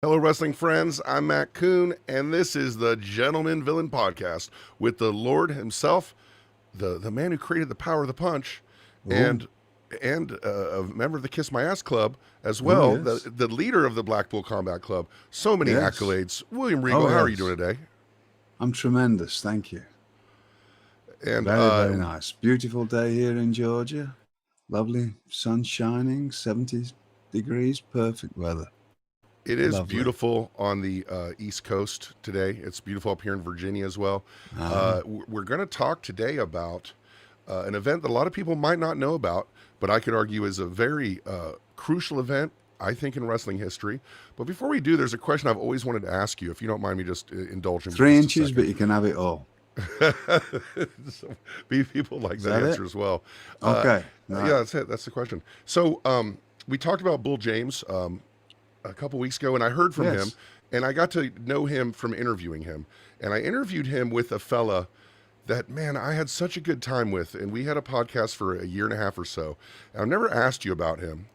Hello, wrestling friends. I'm Matt Koon, and this is the Gentleman Villain Podcast with the Lord himself, the man who created the power of the punch, Oh, and a member of the Kiss My Ass Club as oh well, yes, the leader of the Blackpool Combat Club. So many yes, accolades. William oh Regal, how are you yes. doing today? I'm tremendous, thank you. And Very, very nice. Beautiful day here in Georgia. Lovely, sun shining, 70 degrees, perfect weather. it is Lovely. beautiful on the East Coast today. It's beautiful up here in Virginia as well. Ah, We're going to talk today about an event that a lot of people might not know about, but I could argue is a very crucial event, I think, in wrestling history. But before we do, there's a question I've always wanted to ask you, if you don't mind me just indulging me three just a inches, but second. you can have it all. So, people like Is that that it? answer as well. Uh, Okay, right. yeah, that's it. That's the question. So we talked about Bull James a couple weeks ago, and I heard from him, Yes. and I got to know him from interviewing him. And I interviewed him with a fella that, man, I had such a good time with, and we had a podcast for a year and a half or so. And I've never asked you about him,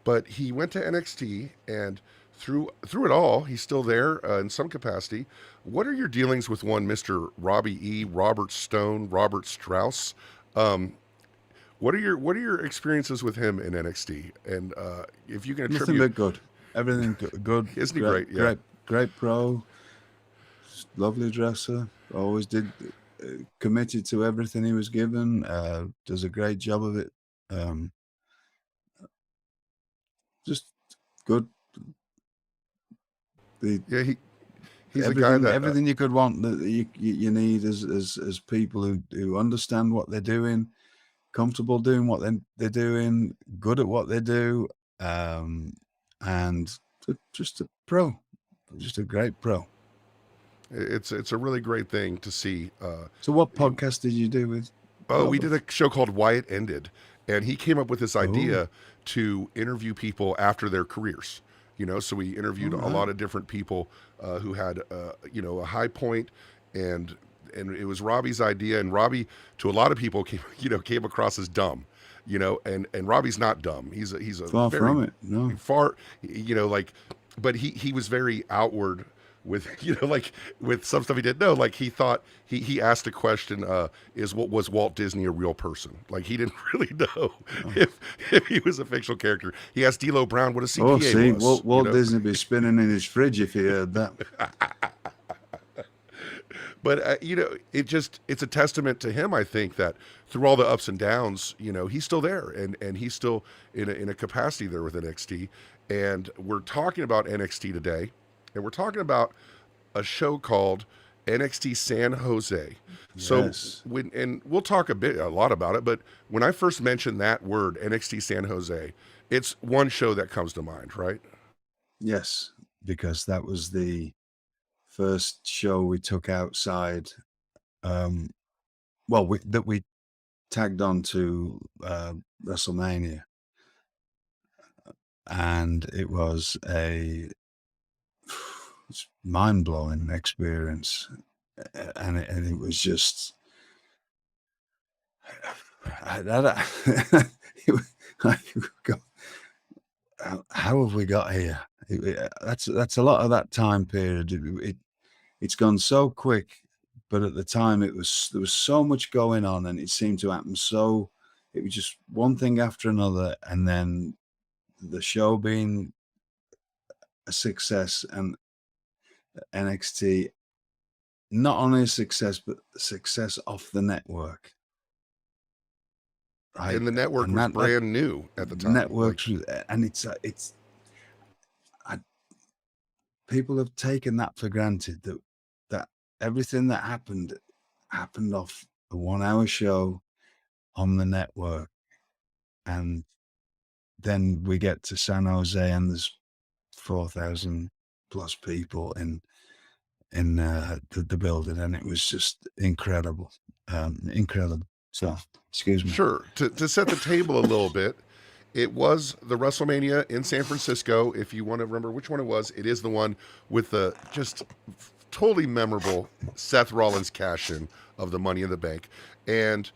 but he went to NXT, and through it all, he's still there in some capacity. What are your dealings with one Mr. Robbie E. Robert Stone, Robert Strauss? Um, what are your experiences with him in NXT? And if you can Nothing attribute, but good. Everything good. isn't he Great, great? Yeah. great, great pro. Lovely dresser. Always did committed to everything he was given. Does a great job of it. Um, just good. The Yeah, he's a guy everything that everything you could want that you need as people who understand what they're doing, comfortable doing what they're doing, good at what they do, um, and just a pro, just a great pro. it's a really great thing to see. So, what podcast did you do with Oh, we did Robert? a show called Why It Ended, and he came up with this Oh, idea to interview people after their careers. So we all interviewed a right. lot of different people who had, a high point, and it was Robbie's idea. And Robbie, to a lot of people, came across as dumb, and Robbie's not dumb. He's a Far very from it. No. far, like, but he was very outward with like with some stuff he didn't know. Like he thought he asked a question, is what was Walt Disney a real person? Like he didn't really know Oh, if he was a fictional character. He asked D'Lo Brown what a oh, CPA see, was. Walt Disney be spinning in his fridge if he heard that. But it's a testament to him, I think, that through all the ups and downs, he's still there, and he's still in a capacity there with NXT. And we're talking about NXT today, and we're talking about a show called NXT San Jose. So Yes, and we'll talk a lot about it, but when I first mentioned that word, NXT San Jose, it's one show that comes to mind, right? yes, because that was the first show we took outside. Um, well, that we tagged on to WrestleMania, and it was a mind blowing experience, and it was just that. How have we got here? That's a lot of that time period. It's gone so quick, but at the time there was so much going on, and it seemed to happen so. It was just one thing after another, and then the show being a success, and NXT not only a success but a success off the network, right? And the network And was that brand new at the time. Like, networks, and it's I, people have taken that for granted that everything that happened off a 1 hour show on the network, and then we get to San Jose and there's 4,000 plus people in the building, and it was just incredible, incredible. So, excuse me. sure, to set the table a little bit, it was the WrestleMania in San Francisco. If you want to remember which one it was, it is the one with the just totally memorable Seth Rollins cash in of the Money in the Bank. And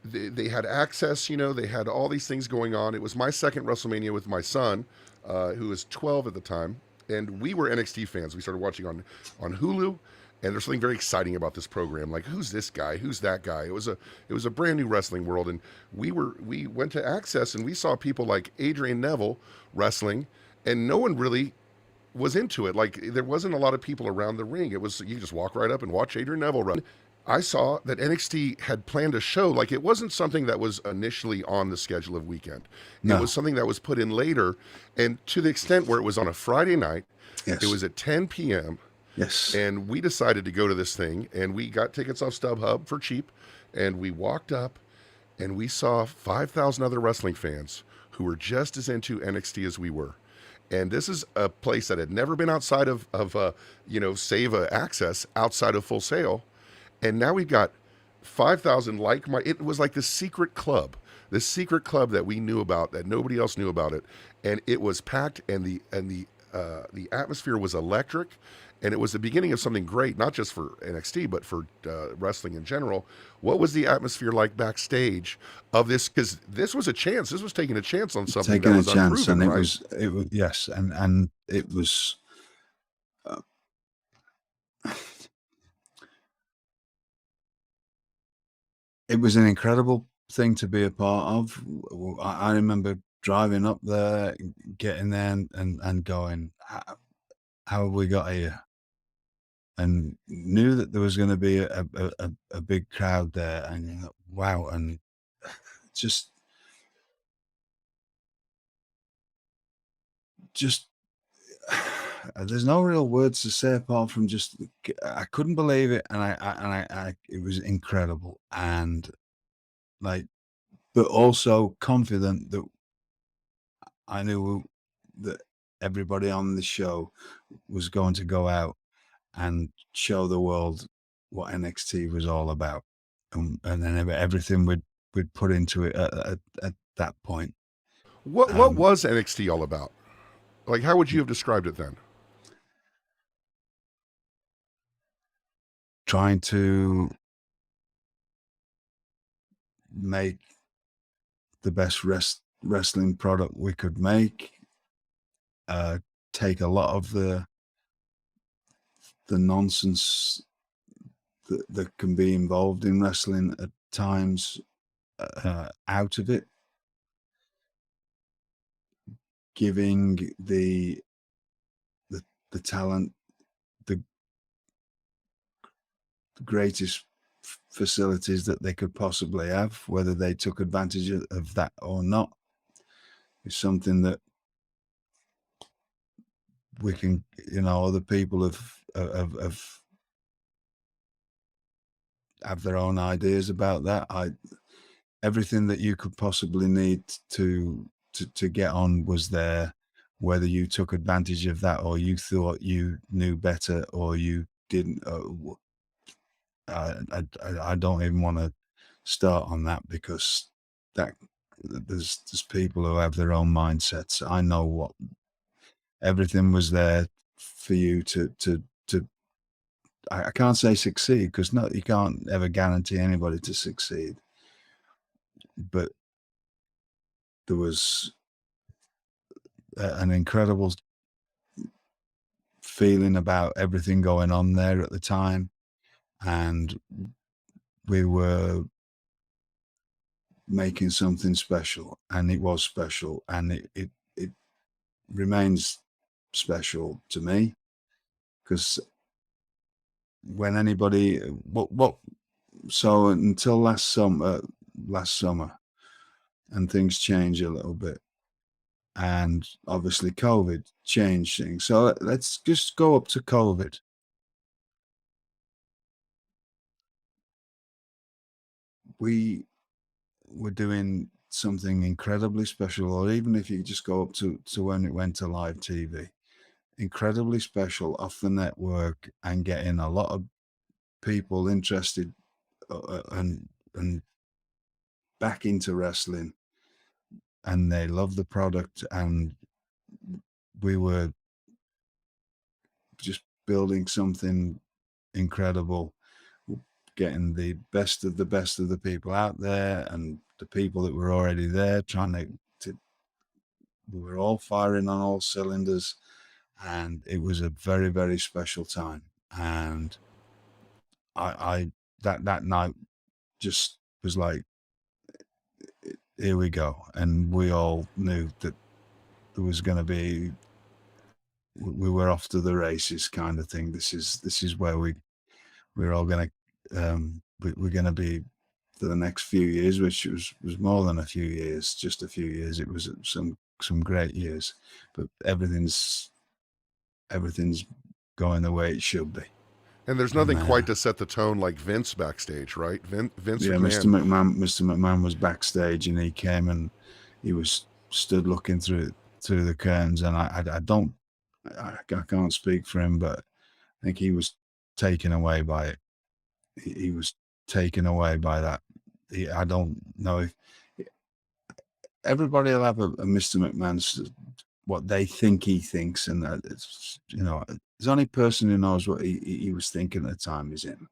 they had access, they had all these things going on. It was my second WrestleMania with my son, who was 12 at the time. and we were NXT fans. We started watching on Hulu, and there's something very exciting about this program. Like, who's this guy? Who's that guy? It was a brand new wrestling world, and we went to Access, and we saw people like Adrian Neville wrestling, and no one really was into it. Like, there wasn't a lot of people around the ring. It was, you just walk right up and watch Adrian Neville run. I saw that NXT had planned a show. Like, it wasn't something that was initially on the schedule of weekend. It No. was something that was put in later, and to the extent where it was on a Friday night. Yes. It was at 10 p.m. Yes. And we decided to go to this thing, and we got tickets off StubHub for cheap, and we walked up, and we saw 5,000 other wrestling fans who were just as into NXT as we were. And this is a place that had never been outside of Save Access, outside of Full Sail. And now we've got 5,000 it was like this secret club that we knew about, that nobody else knew about it. And it was packed, and the atmosphere was electric, and it was the beginning of something great, not just for NXT, but for wrestling in general. What was the atmosphere like backstage of this? Because this was a chance. This was taking a chance on something Taking that a was chance, unproven, and right? it was yes, and it was. It was an incredible thing to be a part of. I remember driving up there, getting there, and going, how have we got here? And knew that there was going to be a big crowd there, and you know, wow, and just there's no real words to say apart from just I couldn't believe it, and I it was incredible, and like, but also confident that I knew that everybody on the show was going to go out and show the world what NXT was all about, and then everything we'd put into it at that point. What was NXT all about? Like, how would you have described it then? Trying to make the best wrestling product we could make, take a lot of the nonsense that can be involved in wrestling at times out of it, giving the talent the greatest facilities that they could possibly have. Whether they took advantage of that or not is something that we can, other people have their own ideas about that. Everything that you could possibly need to get on was there. Whether you took advantage of that or you thought you knew better or you didn't, I don't even want to start on that, because that there's people who have their own mindsets. I know what everything was there for you to I can't say succeed, because you can't ever guarantee anybody to succeed, but there was an incredible feeling about everything going on there at the time, and we were making something special, and it was special, and it remains special to me, because when anybody so until last summer, and things change a little bit, and obviously COVID changed things. So let's just go up to COVID. We were doing something incredibly special, or even if you just go up to when it went to live TV, incredibly special off the network, and getting a lot of people interested and back into wrestling, and they love the product, and we were just building something incredible, getting the best of the people out there, and the people that were already there, trying to we were all firing on all cylinders, and it was a very, very special time. And I that night just was like, here we go. And we all knew that there was going to be, we were off to the races kind of thing. This is where we're all going to, we're going to be for the next few years, which was more than a few years, just a few years. It was some great years, but everything's going the way it should be. And there's nothing quite to set the tone like Vince backstage, right? Vince yeah, McMahon. Mr. McMahon was backstage, and he came and he was stood looking through the curtains, and I can't speak for him, but I think he was taken away by it. He was taken away by that. I don't know if everybody will have a Mr. McMahon's what they think he thinks, and that it's, you know, the only person who knows what he was thinking at the time is him.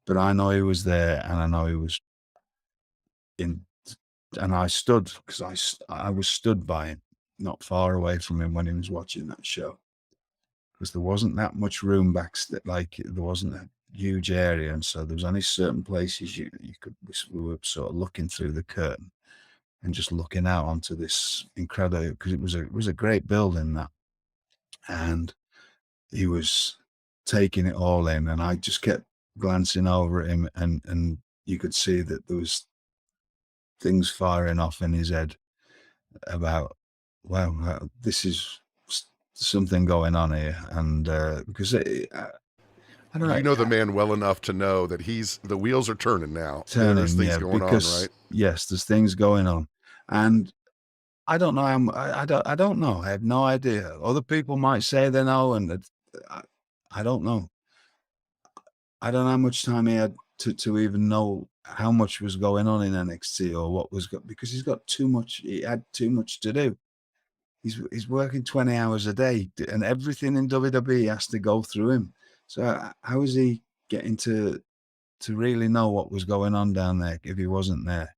But I know he was there, and I know he was in, and I stood, because I was stood by him, not far away from him when he was watching that show, because there wasn't that much room backstage, like there wasn't a huge area, and so there was only certain places you could. We were sort of looking through the curtain and just looking out onto this incredible, because it was a great building, that, and he was taking it all in, and I just kept glancing over at him, and you could see that there was things firing off in his head about, wow, this is something going on here. And because I don't know. You know the man well enough to know that the wheels are turning now. There's things going on, right? Yes, there's things going on, and I don't know. I don't know. I have no idea. Other people might say they know, and I don't know. I don't know how much time he had to even know how much was going on in NXT or what was because he's got too much. He had too much to do. He's working 20 hours a day, and everything in WWE has to go through him. So how is he getting to really know what was going on down there if he wasn't there?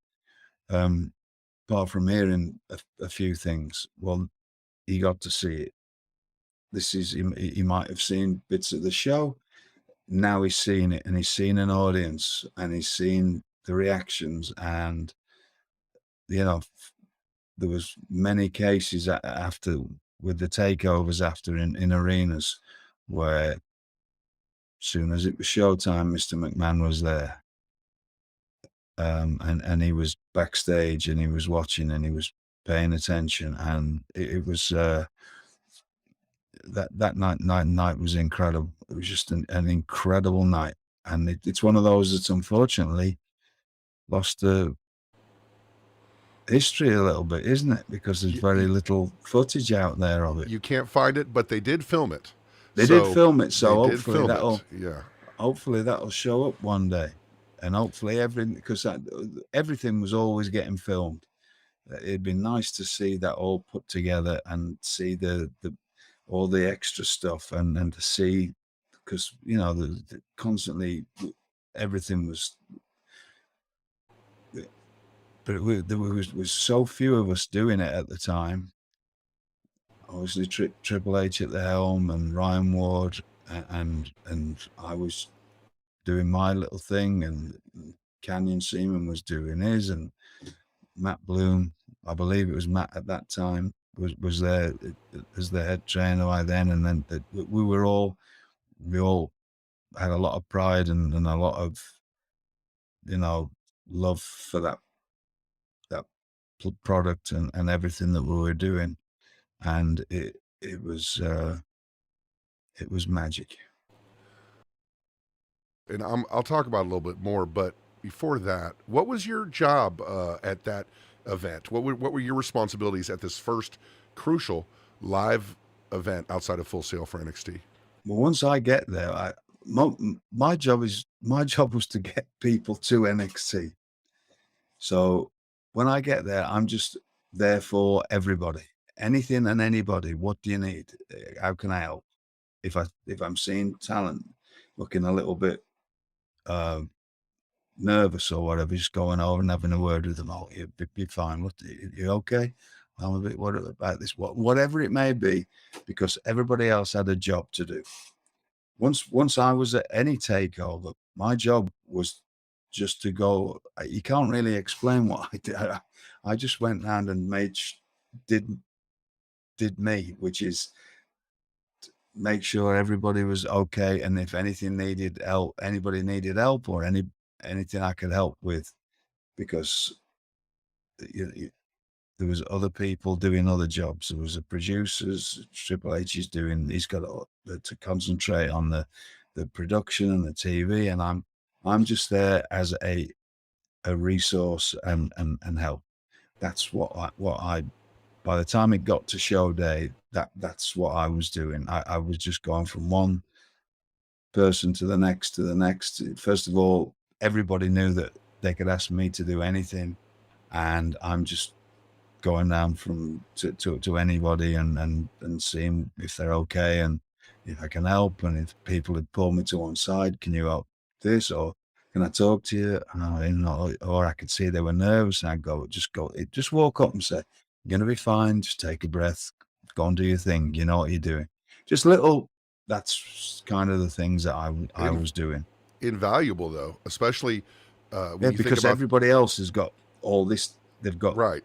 Apart from hearing a few things, well, he got to see it. He might have seen bits of the show. Now he's seen it, and he's seen an audience, and he's seen the reactions, and you know, there was many cases after with the takeovers after in arenas where, soon as it was showtime, Mr. McMahon was there, and he was backstage, and he was watching, and he was paying attention, and it was that night was incredible. It was just an incredible night, and it's one of those that's unfortunately lost the history a little bit, isn't it? Because there's very little footage out there of it. You can't find it, but they did film it. They did film it, so hopefully that'll show up one day, and hopefully everything was always getting filmed. It'd be nice to see that all put together and see all the extra stuff, and to see, because you know constantly everything was. But there was so few of us doing it at the time. Obviously, Triple H at the helm, and Ryan Ward, and I was doing my little thing, and Canyon Seaman was doing his, and Matt Bloom, I believe it was Matt at that time, was there as the head trainer by then, and then we all had a lot of pride and a lot of, you know, love for that product and everything that we were doing, and it was magic. And I'll talk about it a little bit more, but before that, what was your job at that event? What were your responsibilities at this first crucial live event outside of Full Sail for NXT? Well, once I get there, my job was to get people to NXT. So when I get there, I'm just there for everybody, anything and anybody. What do you need? How can I help? If I'm seeing talent looking a little bit nervous or whatever, just going over and having a word with them. Oh, you'll be fine. What, you okay? I'm a bit worried about this, whatever it may be, because everybody else had a job to do. Once I was at any takeover, my job was just to go. You can't really explain what I did. I just went round and did me, which is make sure everybody was okay, and if anything needed help, anybody needed help, or anything I could help with, because there was other people doing other jobs. There was a producers. Triple H is doing. He's got to concentrate on the production and the TV, and I'm just there as a resource and help. That's what I. By the time it got to show day, that's what I was doing. I was just going from one person to the next to the next. First of all, everybody knew that they could ask me to do anything, and I'm just going down to anybody and seeing if they're okay and if I can help. And if people had pulled me to one side, can you help this, or can I talk to you? Or I could see they were nervous, and I'd just walk up and say, "You're gonna be fine. Just take a breath. Go and do your thing. You know what you're doing." Just little. That's kind of the things that I was doing. Invaluable though, especially when you because think about everybody else has got all this. They've got right.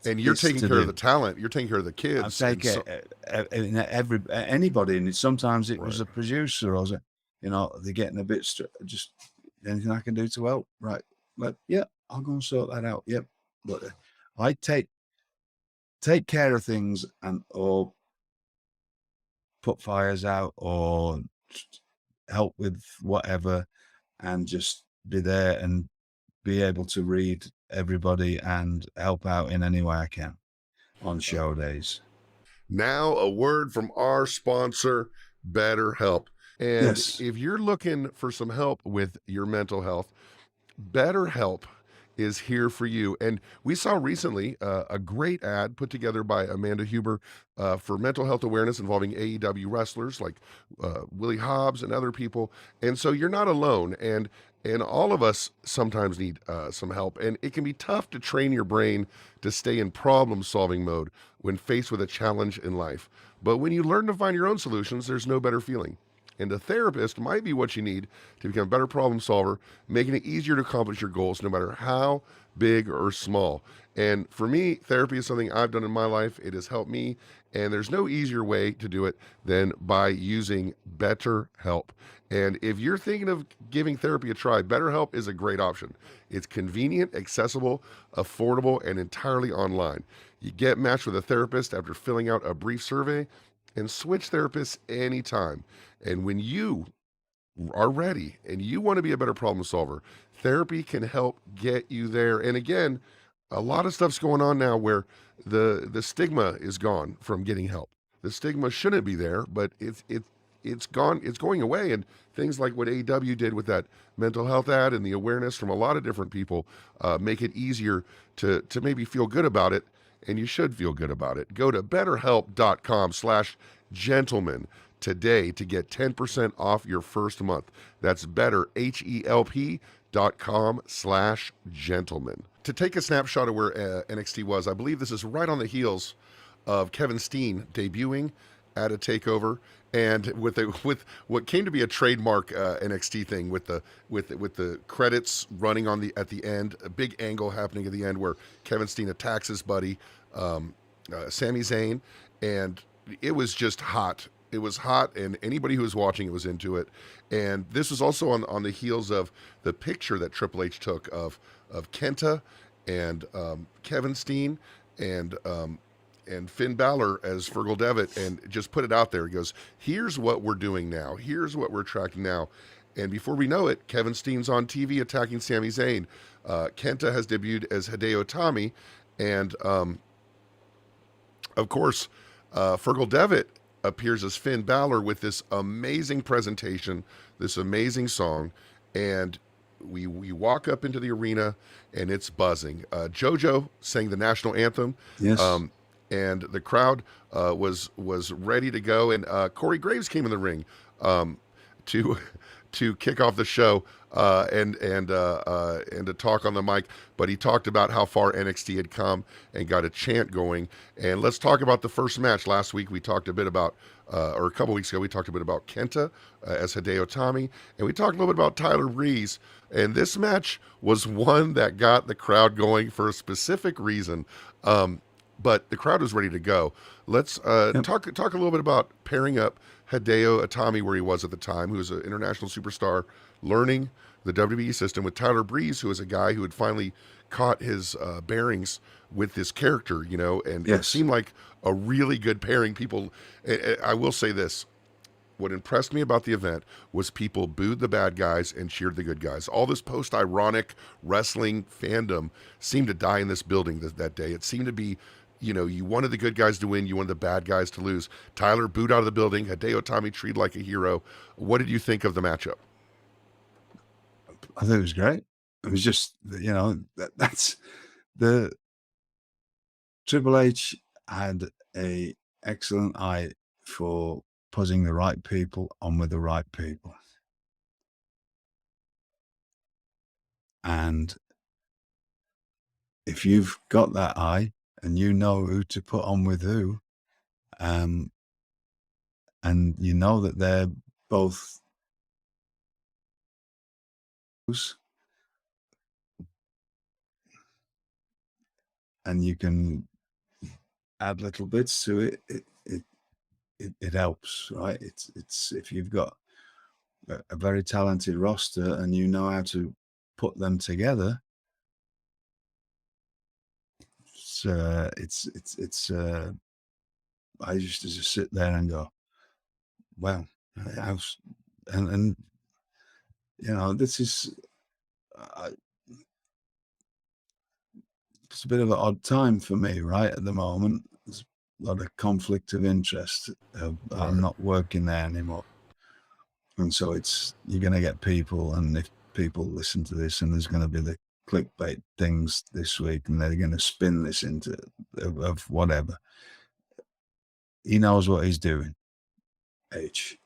And you're taking care of the talent. You're taking care of the kids. I take anybody, and sometimes it was a producer, or they're getting a bit just anything I can do to help. Right, but yeah, I'll go and sort that out. Yep, but I take care of things or put fires out or help with whatever, and just be there and be able to read everybody and help out in any way I can on show days. Now, a word from our sponsor, BetterHelp. And if you're looking for some help with your mental health, BetterHelp is here for you. And we saw recently a great ad put together by Amanda Huber for mental health awareness involving AEW wrestlers like Willie Hobbs and other people. And so you're not alone. And all of us sometimes need some help. And it can be tough to train your brain to stay in problem-solving mode when faced with a challenge in life. But when you learn to find your own solutions, there's no better feeling. And a therapist might be what you need to become a better problem solver, making it easier to accomplish your goals, no matter how big or small. And for me, therapy is something I've done in my life. It has helped me, and there's no easier way to do it than by using BetterHelp. And if you're thinking of giving therapy a try, BetterHelp is a great option. It's convenient, accessible, affordable, and entirely online. You get matched with a therapist after filling out a brief survey, and switch therapists anytime. And when you are ready and you want to be a better problem solver, therapy can help get you there. And again, a lot of stuff's going on now where the stigma is gone from getting help. The stigma shouldn't be there, but it's gone. It's going away. And things like what AEW did with that mental health ad and the awareness from a lot of different people make it easier to maybe feel good about it. And you should feel good about it. Go to betterhelp.com/gentleman today to get 10% off your first month. That's betterhelp.com/gentleman. To take a snapshot of where NXT was, I believe this is right on the heels of Kevin Steen debuting at a takeover, and with what came to be a trademark NXT thing with the credits running at the end, a big angle happening at the end where Kevin Steen attacks his buddy Sami Zayn, and it was just hot. It was hot, and anybody who was watching it was into it. And this was also on the heels of the picture that Triple H took of KENTA and Kevin Steen and Finn Balor as Fergal Devitt, and just put it out there. He goes, here's what we're doing now. Here's what we're tracking now. And before we know it, Kevin Steen's on TV attacking Sami Zayn. KENTA has debuted as Hideo Itami. And, of course, Fergal Devitt appears as Finn Balor with this amazing presentation, this amazing song. And we walk up into the arena, and it's buzzing. JoJo sang the national anthem. Yes. And the crowd was ready to go. And Corey Graves came in the ring. to to kick off the show and to talk on the mic. But he talked about how far NXT had come and got a chant going. And let's talk about the first match. Last week we talked a bit about, or a couple weeks ago we talked a bit about KENTA as Hideo Itami, and we talked a little bit about Tyler Breeze. And this match was one that got the crowd going for a specific reason. But the crowd was ready to go. Let's talk a little bit about pairing up Hideo Itami where he was at the time, who was an international superstar, learning the WWE system, with Tyler Breeze, who was a guy who had finally caught his bearings with this character, you know, and it seemed like a really good pairing. People, I will say this. What impressed me about the event was people booed the bad guys and cheered the good guys. All this post-ironic wrestling fandom seemed to die in this building that day. It seemed to be, you know, you wanted the good guys to win, you wanted the bad guys to lose. Tyler booed out of the building. Hideo Itami treated like a hero. What did you think of the matchup? I think it was great. It was just, you know, that's the Triple H had a excellent eye for putting the right people on with the right people. And if you've got that eye and you know who to put on with who, and you know that they're both and you can add little bits to it, it helps, right? It's if you've got a very talented roster and you know how to put them together, it's I used to just sit there and go, wow, and you know, this is it's a bit of an odd time for me right at the moment. There's a lot of conflict of interest. I'm not working there anymore, and so you're going to get people, and if people listen to this, and there's going to be the clickbait things this week, and they're going to spin this into of whatever. He knows what he's doing. H.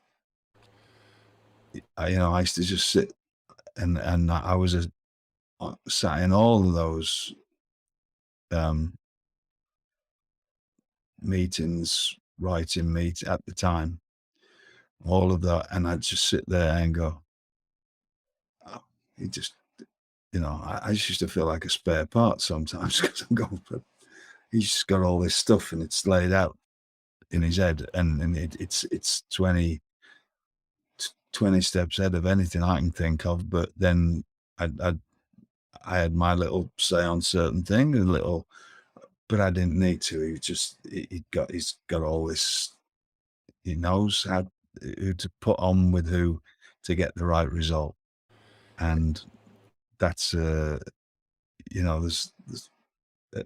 I used to just sit and I was sat in all of those meetings, writing meet at the time, all of that, and I'd just sit there and go, oh, he just, you know, I just used to feel like a spare part sometimes because I'm going, but he's just got all this stuff and it's laid out in his head, and it's 20 steps ahead of anything I can think of. But then I had my little say on certain things, but I didn't need to. He's got all this. He knows who to put on with who to get the right result, and that's you know,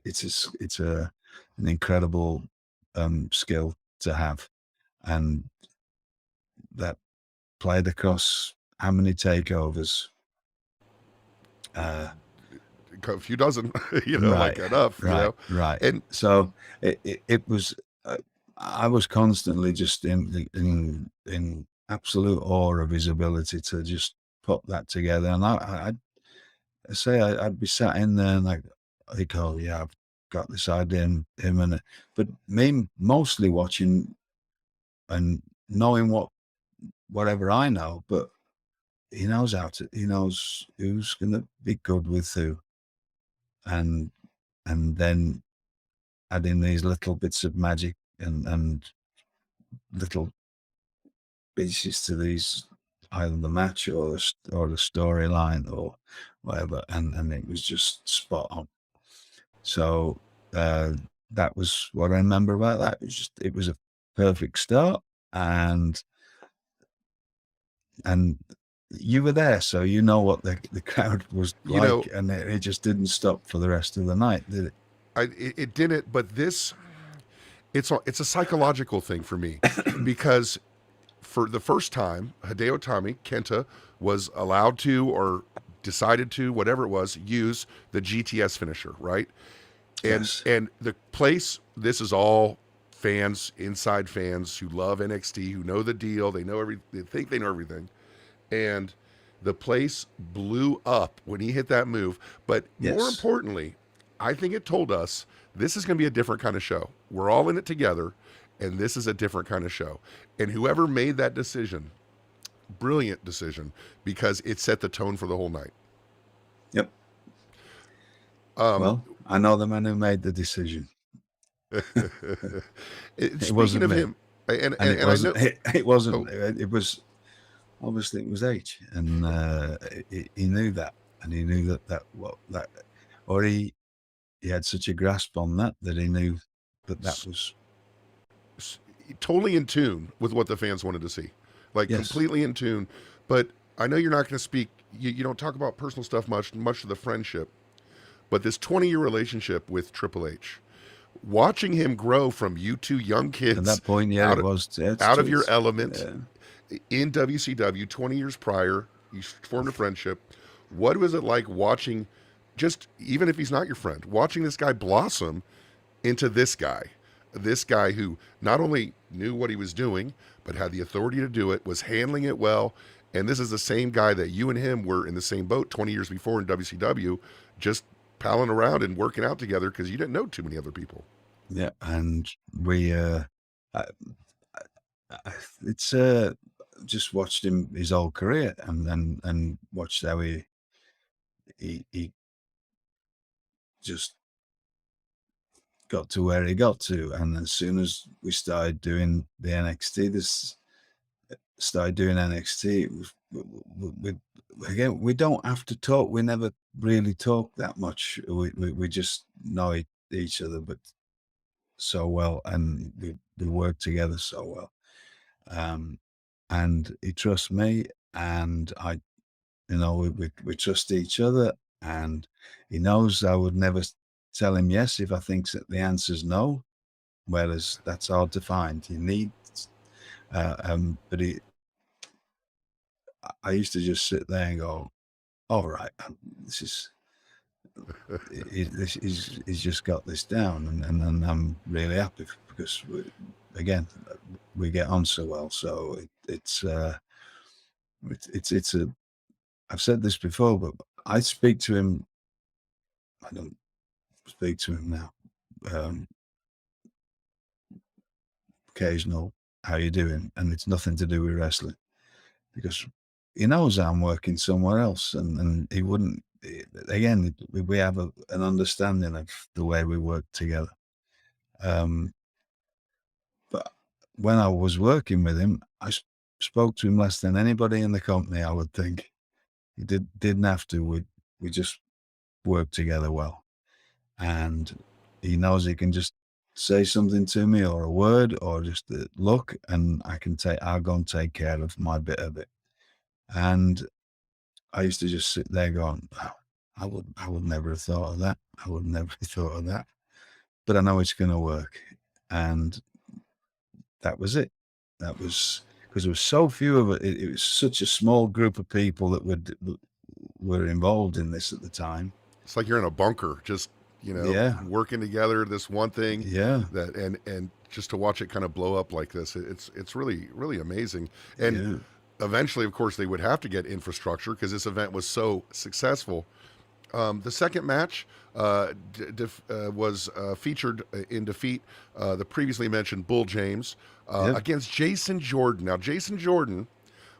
it's an incredible skill to have, and that played across how many takeovers? A few dozen, you know, like enough, you know? Right. And so it was, I was constantly just in absolute awe of his ability to just put that together. And I'd say I'd be sat in there and I'd go, yeah, I've got this idea in him, but me mostly watching and knowing whatever I know, but he knows he knows who's going to be good with who. And then adding these little bits of magic and little pieces to these, either the match or the storyline or whatever, and it was just spot on. So that was what I remember about that. It was a perfect start, and you were there, so you know what the crowd was like, you know, and it just didn't stop for the rest of the night, did it? It didn't, but it's a psychological thing for me because for the first time, Hideo Itami, KENTA, was allowed to, or decided to, whatever it was, use the GTS finisher, right? And the place, this is all fans, inside fans who love NXT, who know the deal, they think they know everything. and the place blew up when he hit that move. But more Yes. importantly, I think it told us this is going to be a different kind of show. We're all in it together, and this is a different kind of show. And whoever made that decision, brilliant decision, because it set the tone for the whole night. Yep. Well, I know the man who made the decision. It Speaking wasn't of me. him, and And it I wasn't. know, It wasn't. oh, It was obviously it was H, and he knew that, and he knew that, or he had such a grasp on that he knew that was totally in tune with what the fans wanted to see, like yes. completely in tune. But I know you're not going to speak. You don't talk about personal stuff much of the friendship, but this 20-year relationship with Triple H, watching him grow from you two young kids At that point, yeah, out it was out of your element Yeah. in WCW 20 years prior, you formed a friendship. What was it like watching, just even if he's not your friend, watching this guy blossom into this guy who not only knew what he was doing, but had the authority to do it, was handling it well. And this is the same guy that you and him were in the same boat 20 years before in WCW, just palling around and working out together because you didn't know too many other people. Yeah, and we it's just watched him his whole career, and watched how he just got to where he got to. And as soon as we started doing the NXT, it was, again, we don't have to talk. We never really talk that much. We just know each other, but so well, and we work together so well. And he trusts me, and I, we trust each other, and he knows I would never tell him yes if I think that the answer's no. Whereas that's hard to find. You need, but I used to just sit there and go, "All right, this is." He's just got this down, and I'm really happy because we get on so well. So it's a. I've said this before, but I speak to him. I don't speak to him now. Occasional, how you doing? And it's nothing to do with wrestling, because he knows I'm working somewhere else, and he wouldn't. Again, we have an understanding of the way we work together. But when I was working with him, I spoke to him less than anybody in the company, I would think. He didn't have to. We just worked together well. And he knows he can just say something to me, or a word, or just a look, and I'll go and take care of my bit of it. And I used to just sit there going, oh, I would never have thought of that. I would never have thought of that. But I know it's going to work. And that was it. That was because there was so few of it. It was such a small group of people that were involved in this at the time. It's like you're in a bunker, just working together. This one thing, that and just to watch it kind of blow up like this, it's really, really amazing. And eventually, of course, they would have to get infrastructure because this event was so successful. The second match was featured in defeat the previously mentioned Bull James against Jason Jordan. Now, Jason Jordan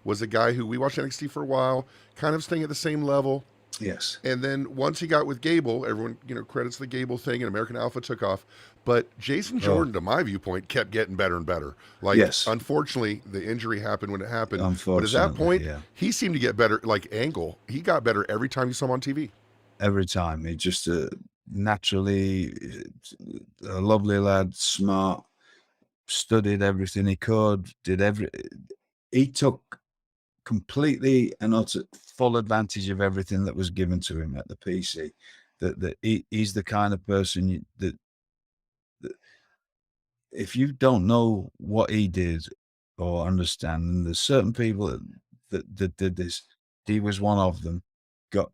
was a guy who we watched NXT for a while, kind of staying at the same level. Yes. And then once he got with Gable, everyone credits the Gable thing, and American Alpha took off. But Jason Jordan, to my viewpoint, kept getting better and better. Like, unfortunately, the injury happened when it happened. But at that point, he seemed to get better. Like Angle, he got better every time you saw him on TV. Every time. He just naturally a lovely lad, smart, studied everything he could, he took completely and utter full advantage of everything that was given to him at the PC. That he's the kind of person that if you don't know what he did or understand, and there's certain people that did this, he was one of them. Got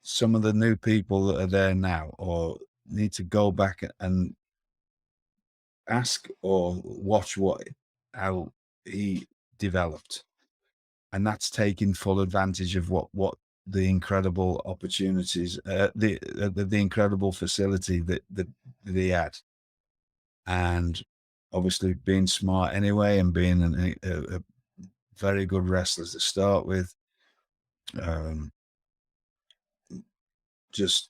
some of the new people that are there now, or need to go back and ask or watch how he developed. and that's taking full advantage of what the incredible opportunities, the incredible facility that he had, and obviously being smart anyway, and being a very good wrestler to start with, just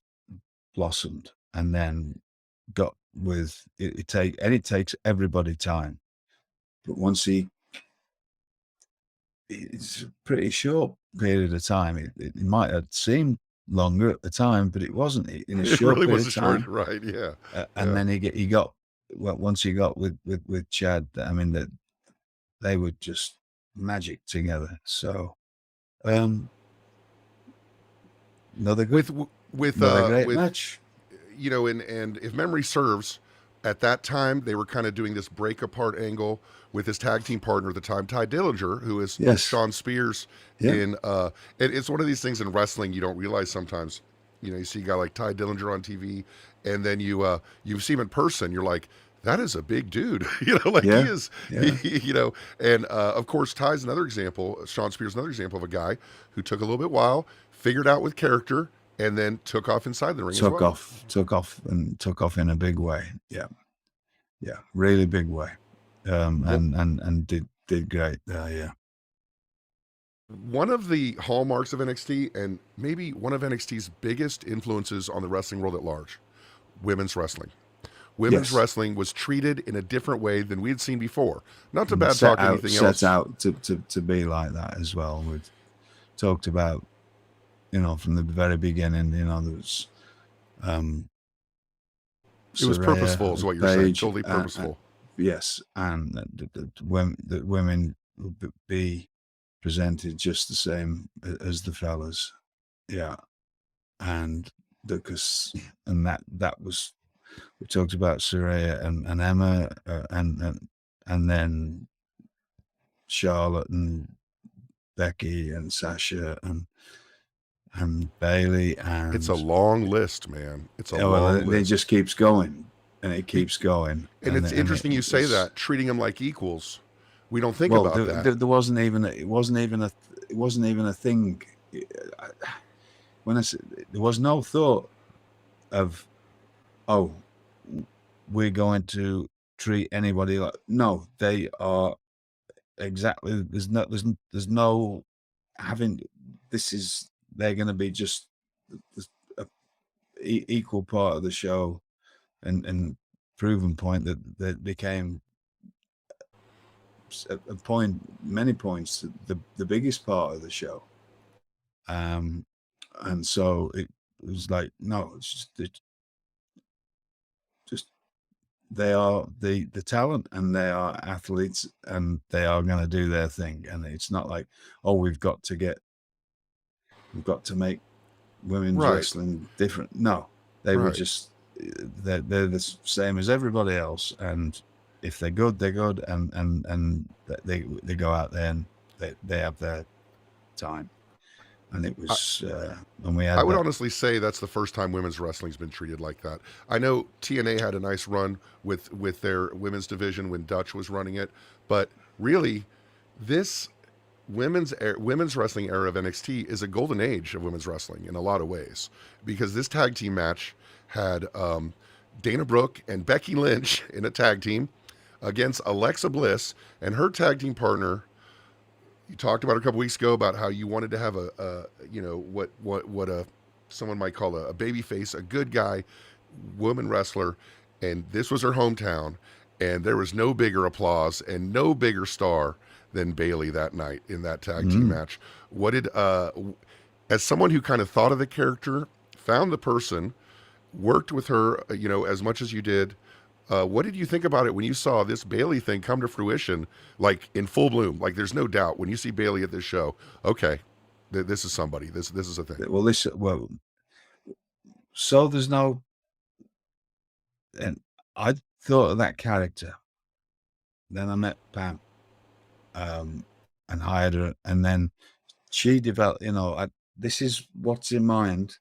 blossomed, and then got with it. It takes everybody time, but once it's a pretty short period of time. It might have seemed longer at the time, but it wasn't. In a It short really period was a of time, short, right? Yeah. and Yeah. then he got well. Once he got with Chad, I mean that they were just magic together. So, another With great with match. you know, and if memory serves, at that time they were kind of doing this break apart angle with his tag team partner at the time, Ty Dillinger, who is Yes. Shawn Spears. Yeah. In it's one of these things in wrestling you don't realize sometimes. You know, you see a guy like Ty Dillinger on TV, and then you see him in person. You're like, that is a big dude. You know, like he Yeah. is. Yeah. You know, and of course Ty's another example. Shawn Spears another example of a guy who took a little bit while, figured out with character, and then took off inside the ring as well. Took off in a big way. Yeah. Yeah. Really big way. And did great there. Yeah. One of the hallmarks of NXT, and maybe one of NXT's biggest influences on the wrestling world at large, women's wrestling. Women's Yes. wrestling was treated in a different way than we had seen before. Not to And bad talk anything else. Set out to be like that as well. We've talked about, you know, from the very beginning, you know, there was It was purposeful, is what you're saying. Totally purposeful. Yes, and the women would be presented just the same as the fellas. Yeah, and that was, we talked about Saraya and Emma, and then Charlotte and Becky and Sasha and Bailey, and it's a long list, man. It's a long list. It just keeps going, and it keeps going. And it's interesting you say that, treating them like equals. We don't think about that. There wasn't even a thing. When I said, there was no thought of, oh, we're going to treat anybody like. No, they are exactly. There's no having. They're going to be just a equal part of the show, and proven point that they became a point, many points, the biggest part of the show. And so it was like, no, it's just they are the talent, and they are athletes, and they are going to do their thing. And it's not like, oh, we've got to make women's wrestling different. No, they were just, they're the same as everybody else. And if they're good, they're good. And they go out there and they have their time. And it was, and we had. I would honestly say that's the first time women's wrestling's been treated like that. I know TNA had a nice run with their women's division when Dutch was running it, but really, this women's wrestling era of NXT is a golden age of women's wrestling in a lot of ways, because this tag team match had Dana Brooke and Becky Lynch in a tag team against Alexa Bliss and her tag team partner. You talked about a couple weeks ago about how you wanted to have a you know, what someone might call a baby face, a good guy woman wrestler, and this was her hometown, and there was no bigger applause and no bigger star than Bayley that night in that tag team match. What did as someone who kind of thought of the character, found the person, worked with her, you know, as much as you did, what did you think about it when you saw this Bayley thing come to fruition, like in full bloom? Like, there's no doubt when you see Bayley at this show, okay, this is somebody. This is a thing. So there's no, and I thought of that character. Then I met Pam, and hired her, and then she developed. You know, this is what's in mind,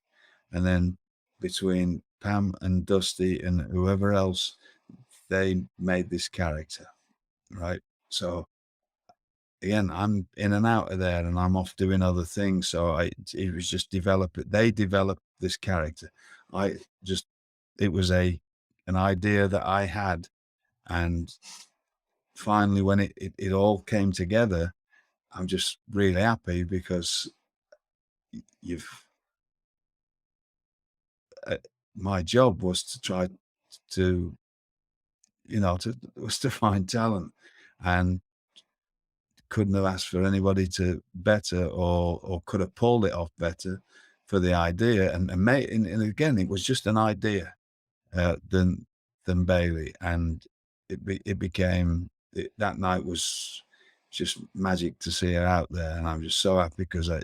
and then between Pam and Dusty and whoever else, they made this character, right? So again, I'm in and out of there, and I'm off doing other things. So it was just they developed this character. It was an idea that I had, and finally, when it all came together, I'm just really happy because my job was to try to, was to find talent, and couldn't have asked for anybody to better or could have pulled it off better for the idea. And again, it was just an idea than Bailey, and it became that night was just magic to see her out there, and I'm just so happy because I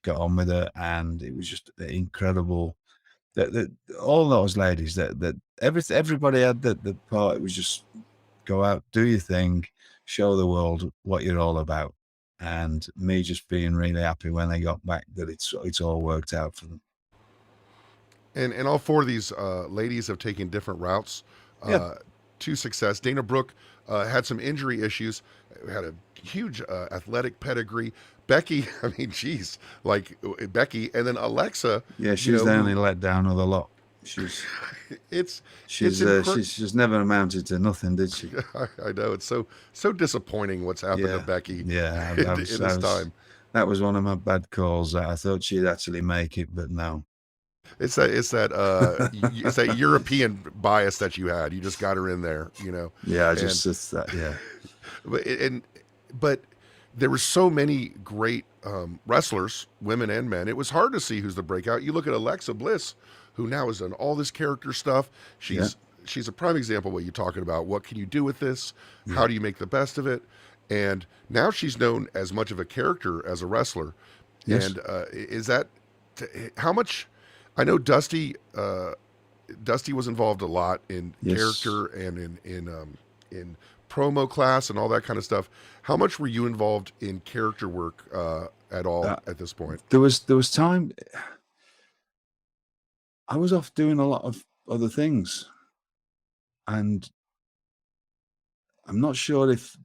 got on with her, and it was just incredible. That all those ladies that everybody had the part. It was just go out, do your thing, show the world what you're all about, and me just being really happy when they got back that it's all worked out for them. And all four of these ladies have taken different routes Yeah. to success. Dana Brooke had some injury issues, had a huge athletic pedigree. Becky, I mean, geez, like Becky, and then Alexa. Yeah, she's the only let down of the lot. She's never amounted to nothing, did she? I know, it's so disappointing what's happened to Becky. Yeah, in this time. That was one of my bad calls. I thought she'd actually make it, but no. It's that European bias that you had. You just got her in there, Yeah, it's that. Yeah, but there were so many great wrestlers, women and men. It was hard to see who's the breakout. You look at Alexa Bliss, who now has done all this character stuff. She's a prime example of what you're talking about. What can you do with this? Yeah. How do you make the best of it? And now she's known as much of a character as a wrestler. Yes. And is that how much? I know Dusty was involved a lot in character and in promo class and all that kind of stuff. How much were you involved in character work at all at this point? There was time. I was off doing a lot of other things, and I'm not sure if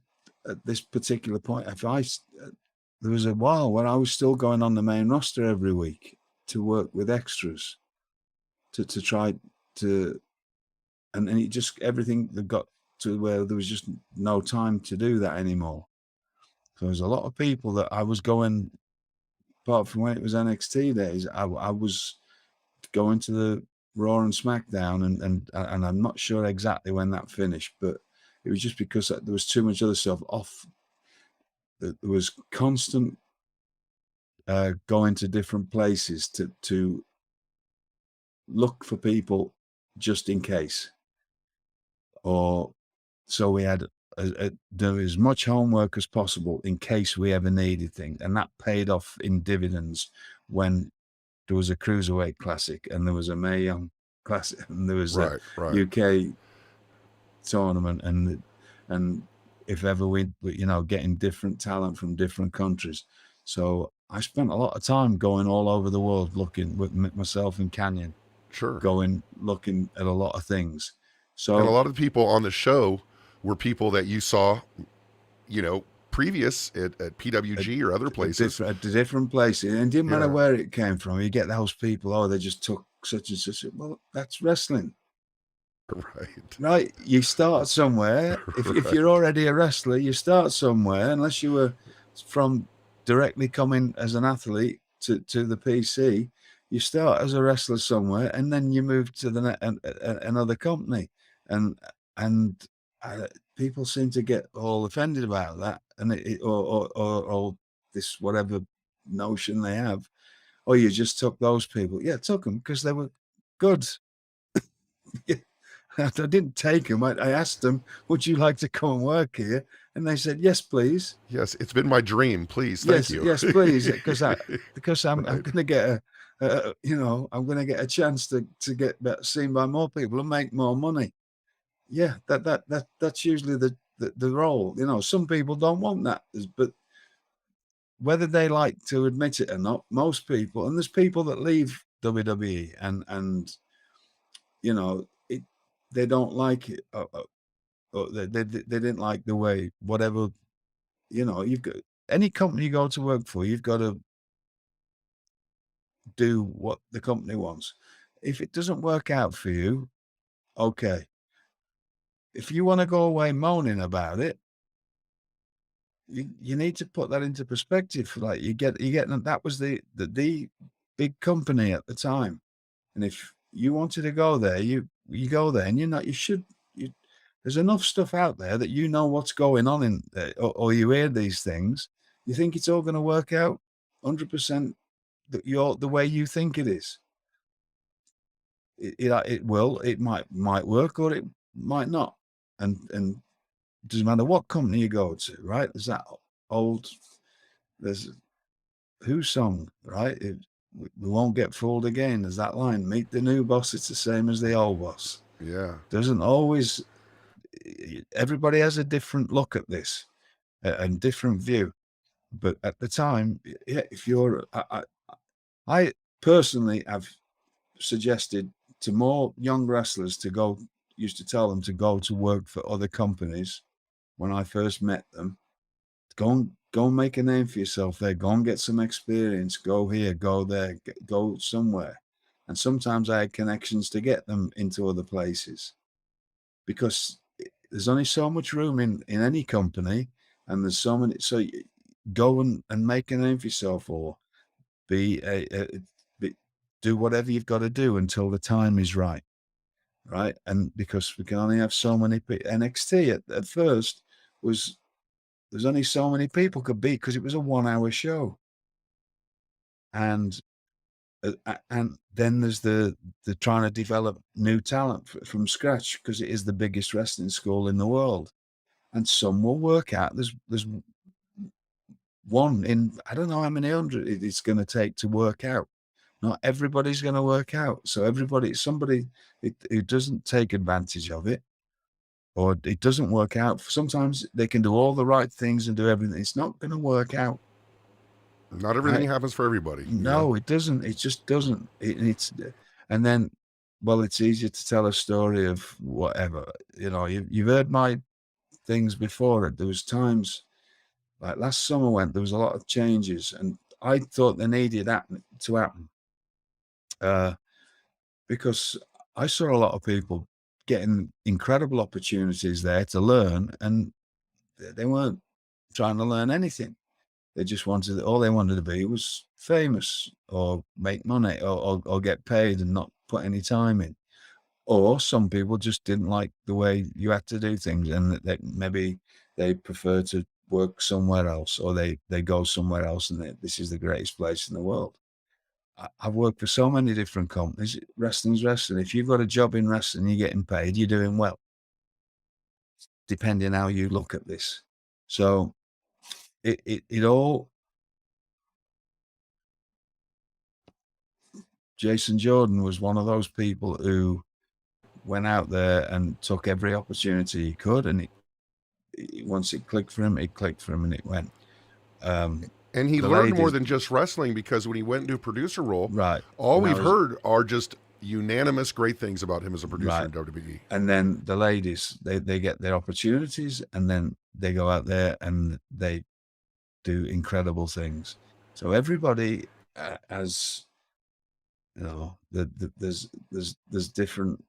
at this particular point, there was a while where I was still going on the main roster every week to work with extras to try to, and it just, everything that got to where there was just no time to do that anymore. So there's a lot of people that I was going, apart from when it was NXT days, I was going to the Raw and SmackDown, and I'm not sure exactly when that finished, but it was just because there was too much other stuff off. There was constant going to different places to look for people just in case. Or so we had do as much homework as possible in case we ever needed things, and that paid off in dividends when there was a Cruiserweight Classic and there was a Mae Young Classic and there was a UK tournament, and if ever we getting different talent from different countries. So I spent a lot of time going all over the world looking with myself and Canyon. Sure. Looking at a lot of things. So, and a lot of the people on the show were people that you saw, previous at PWG or other places. At different places. And it didn't matter where it came from. You get those people, they just took such and such. Well, that's wrestling. Right. You start somewhere. If you're already a wrestler, you start somewhere, unless you were from directly coming as an athlete to the PC. You start as a wrestler somewhere, and then you move to another company, and people seem to get all offended about that, and or this whatever notion they have. Oh, you just took those people? Yeah, took them because they were good. I didn't take them. I asked them, "Would you like to come and work here?" And they said, "Yes, please." Yes, it's been my dream. Please, thank you. Yes, please, because I'm going to get I'm going to get a chance to get seen by more people and make more money. Yeah, that's usually the role. Some people don't want that, but whether they like to admit it or not, most people, and there's people that leave WWE and they don't like it, or they didn't like the way whatever you've got any company you go to work for, you've got to do what the company wants. If it doesn't work out for you, okay. If you want to go away moaning about it, you need to put that into perspective. Like you get that was the big company at the time, and if you wanted to go there, you go there, and there's enough stuff out there that you know what's going on in there, or you hear these things, you think it's all going to work out 100% the way you think it is. It will, it might work, or it might not, and it doesn't matter what company you go to, right? There's Who song, right? We won't get fooled again. There's that line, meet the new boss, it's the same as the old boss. Yeah. Doesn't always, everybody has a different look at this and different view. But at the time, yeah, if you're, I personally have suggested to more young wrestlers used to tell them to go to work for other companies when I first met them. Go and make a name for yourself there. Go and get some experience. Go here, go there, go somewhere. And sometimes I had connections to get them into other places, because there's only so much room in any company, and there's so many. So go and make a name for yourself, or do whatever you've got to do until the time is right. Right. And because we can only have so many NXT at first there's only so many people could be, because it was a 1-hour show. And then there's the trying to develop new talent from scratch, because it is the biggest wrestling school in the world. And some will work out. There's one in, I don't know how many hundred it's going to take to work out. Not everybody's going to work out. So somebody who doesn't take advantage of it, or it doesn't work out. Sometimes they can do all the right things and do everything. It's not going to work out. Not everything happens for everybody. No, it doesn't. It just doesn't. And then, well, it's easier to tell a story of whatever. You've heard my things before. There was times, like last summer there was a lot of changes, and I thought they needed to happen. Because I saw a lot of people getting incredible opportunities there to learn, and they weren't trying to learn anything. They just all they wanted to be was famous, or make money, or get paid and not put any time in. Or some people just didn't like the way you had to do things, and that maybe they prefer to work somewhere else, or they go somewhere else, and this is the greatest place in the world. I've worked for so many different companies. Wrestling's wrestling. If you've got a job in wrestling, you're getting paid, you're doing well, depending how you look at this. So it all. Jason Jordan was one of those people who went out there and took every opportunity he could, and once it clicked for him, and it went. And he learned more than just wrestling, because when he went into a producer role, right, all we've heard are just unanimous great things about him as a producer in WWE. And then the ladies, they get their opportunities, and then they go out there and they do incredible things. So everybody has, there's different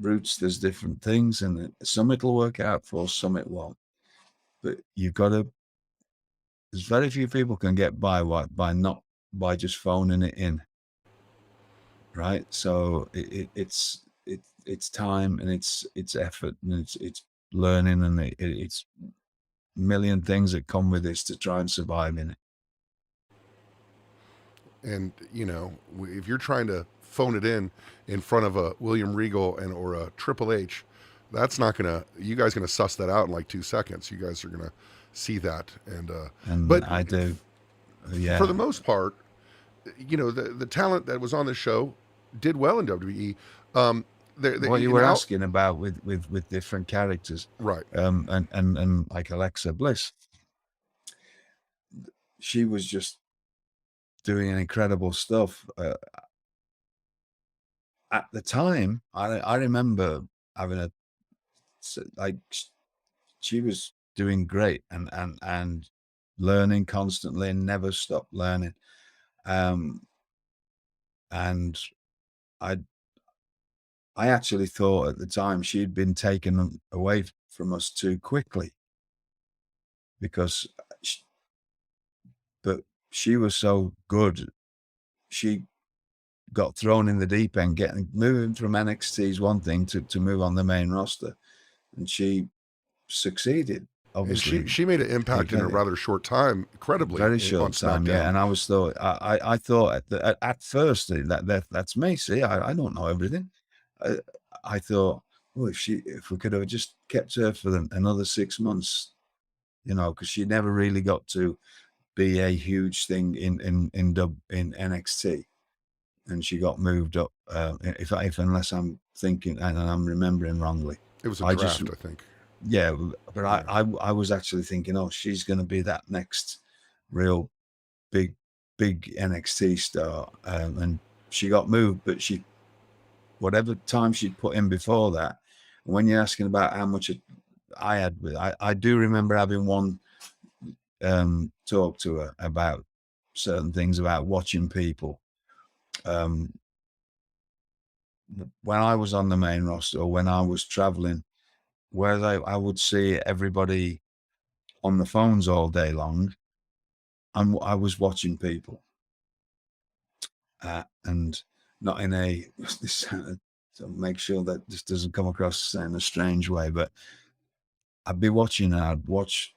routes, there's different things, and some it'll work out for, some it won't. But you've got to. There's very few people can get by just phoning it in, right? So it's time, and it's effort, and it's learning, and it's a million things that come with this to try and survive in it. And if you're trying to phone it in front of a William Regal or a Triple H, that's not gonna. You guys gonna suss that out in like 2 seconds. You guys are gonna see that, but I do. Yeah. For the most part, the talent that was on the show did well in WWE. What you were asking about with different characters, right? And like Alexa Bliss, she was just doing incredible stuff. At the time, I remember having she was doing great and learning constantly and never stopped learning. And I actually thought at the time she'd been taken away from us too quickly, because but she was so good. She got thrown in the deep end. Moving from NXT is one thing to move on the main roster, and she succeeded. Obviously, and she made an impact in a rather short time, incredibly, very short on time. SmackDown. Yeah, and I thought at first that's me. See, I don't know everything. I thought, oh, if we could have just kept her for another 6 months, because she never really got to be a huge thing in NXT, and she got moved up. If unless I'm thinking and I'm remembering wrongly, It was a draft, I think. Yeah, but yeah. I was actually thinking, oh, she's going to be that next real big NXT star, and she got moved, but whatever time she'd put in before that. When you're asking about how much I had with, I do remember having one talk to her about certain things about watching people. When I was on the main roster, or when I was traveling, where I would see everybody on the phones all day long, and I was watching people, and not in a so make sure that this doesn't come across in a strange way, but I'd be watching and I'd watch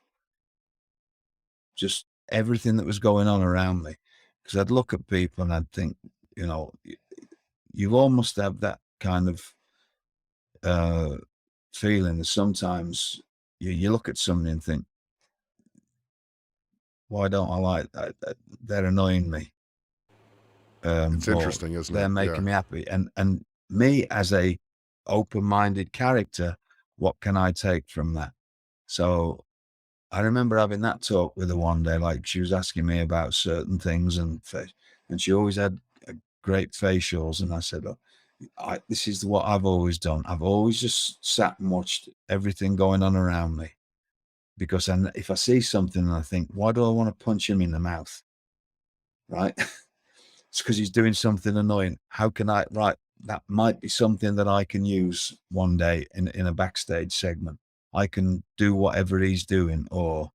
just everything that was going on around me, because I'd look at people and I'd think, you almost have that kind of feeling that sometimes you look at somebody and think, why don't I like that? They're annoying me. It's interesting, isn't it? They're making me happy. And me as a open-minded character, what can I take from that? So I remember having that talk with her one day, like she was asking me about certain things, and she always had great facials. And I said, look, this is what I've always done. I've always just sat and watched everything going on around me, because if I see something and I think, why do I want to punch him in the mouth? Right? It's because he's doing something annoying. How can that might be something that I can use one day in a backstage segment. I can do whatever he's doing, or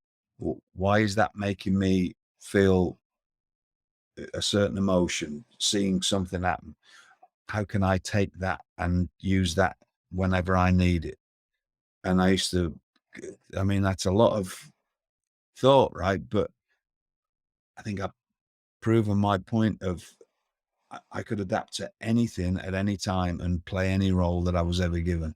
why is that making me feel a certain emotion, seeing something happen? How can I take that and use that whenever I need it? And that's a lot of thought, right? But I think I've proven my point of I could adapt to anything at any time and play any role that I was ever given.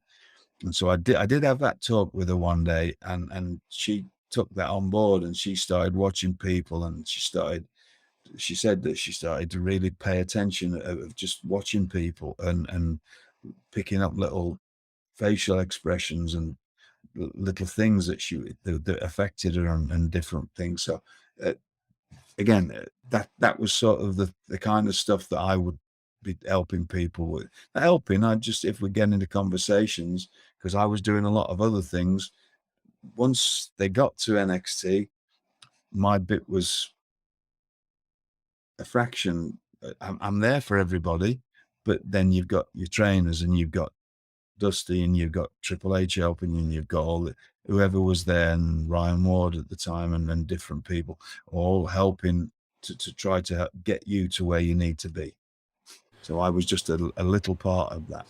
And so I did have that talk with her one day, and she took that on board, and she started watching people, and she said that she started to really pay attention of just watching people and picking up little facial expressions and little things that affected her, and different things. So again, that was sort of the kind of stuff that I would be helping people with. If we get into conversations, because I was doing a lot of other things. Once they got to NXT, my bit was a fraction. I'm there for everybody, but then you've got your trainers, and you've got Dusty, and you've got Triple H helping you, and you've got whoever was there, and Ryan Ward at the time, and different people all helping to try to get you to where you need to be. So I was just a little part of that.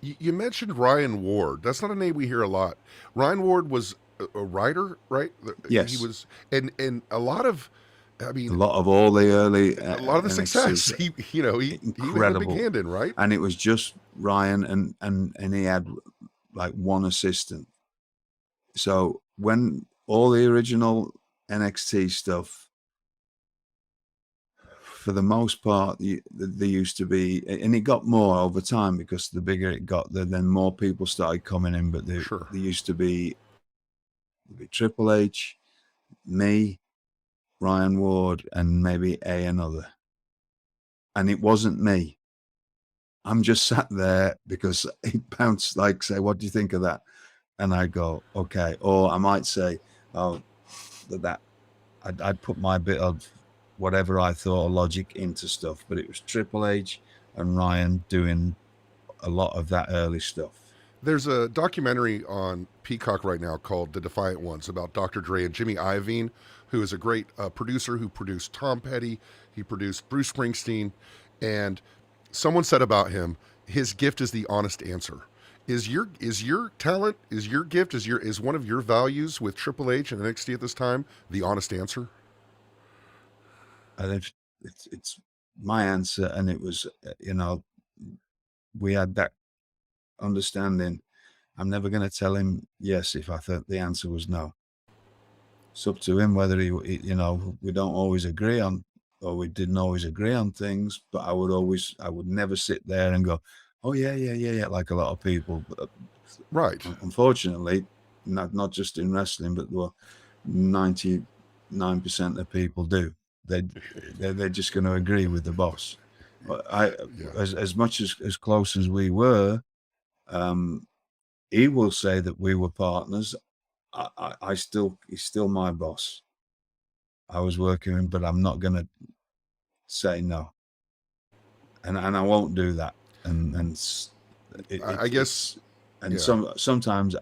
You mentioned Ryan Ward. That's not a name we hear a lot. Ryan Ward was a writer, right? Yes. He was, and a lot of, a lot of all the early, a lot of the success. He had a big hand in, right? And it was just Ryan, and he had like one assistant. So when all the original NXT stuff, for the most part, there used to be, and it got more over time, because the bigger it got, then more people started coming in. But there used to be Triple H, me, Ryan Ward, and maybe another. And it wasn't me. I'm just sat there because he bounced, like, say, what do you think of that? and I go, okay. Or I might say, oh, I'd put my bit of whatever I thought of logic into stuff, but it was Triple H and Ryan doing a lot of that early stuff. There's a documentary on Peacock right now called The Defiant Ones about Dr. Dre and Jimmy Iovine, who is a great producer who produced Tom Petty. He produced Bruce Springsteen. And someone said about him, his gift is the honest answer. Is your talent, is your gift, is one of your values with Triple H and NXT at this time the honest answer? And it's my answer, and it was, we had that understanding. I'm never going to tell him yes if I thought the answer was no. It's up to him whether he we don't always agree on, or we didn't always agree on things, but I would never sit there and go, oh yeah, like a lot of people. Right. Unfortunately, not just in wrestling, but 99% of people do. They're just going to agree with the boss. But as much as close as we were, he will say that we were partners. He's still my boss. I was working him, but I'm not going to say no, and I won't do that. I guess, sometimes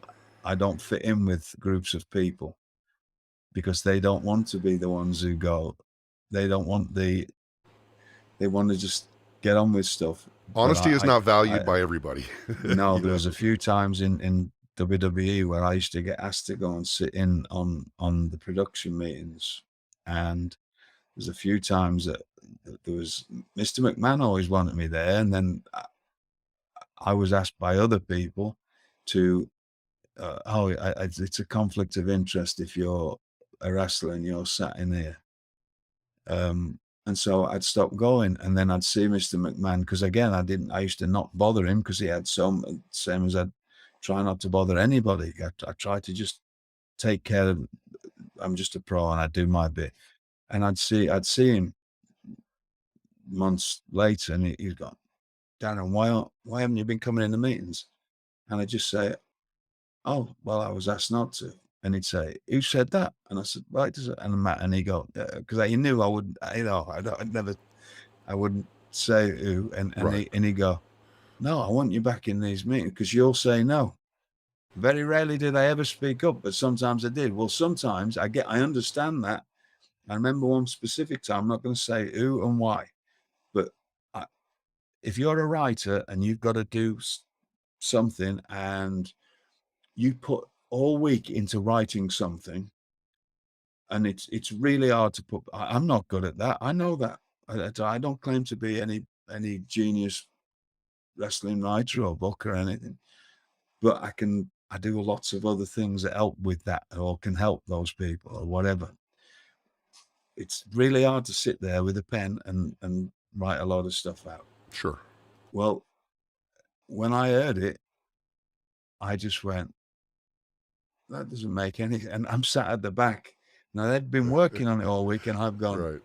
I don't fit in with groups of people because they don't want to be the ones who go. They don't want they want to just get on with stuff. Honesty is not valued by everybody. No, there was a few times in WWE where I used to get asked to go and sit in on the production meetings, and there's a few times that there was Mr. McMahon always wanted me there, and then I was asked by other people to, it's a conflict of interest if you're a wrestler and you're sat in here. And so I'd stop going, and then I'd see Mr. McMahon, because again, I used to not bother him because he had same as I'd try not to bother anybody. I try to just take care of, I'm just a pro and I do my bit. And I'd see him months later, and he's gone, Darren, why haven't you been coming in the meetings? And I'd just say, oh, well, I was asked not to. And he'd say, who said that? And I said, right, and he'd go, because he knew I would, I wouldn't say who. And he'd go, no, I want you back in these meetings because you'll say no. Very rarely did I ever speak up, but sometimes I did. Well, sometimes I understand that. I remember one specific time, I'm not going to say who and why, but if you're a writer and you've got to do something and you put all week into writing something, and it's really hard to put. I'm not good at that. I know that. I don't claim to be any genius wrestling writer or book or anything, but I do lots of other things that help with that or can help those people or whatever. It's really hard to sit there with a pen and write a lot of stuff out. Sure. Well, when I heard it, I just went, that doesn't make any, and I'm sat at the back. Now they'd been working on it all week, and I've gone, right.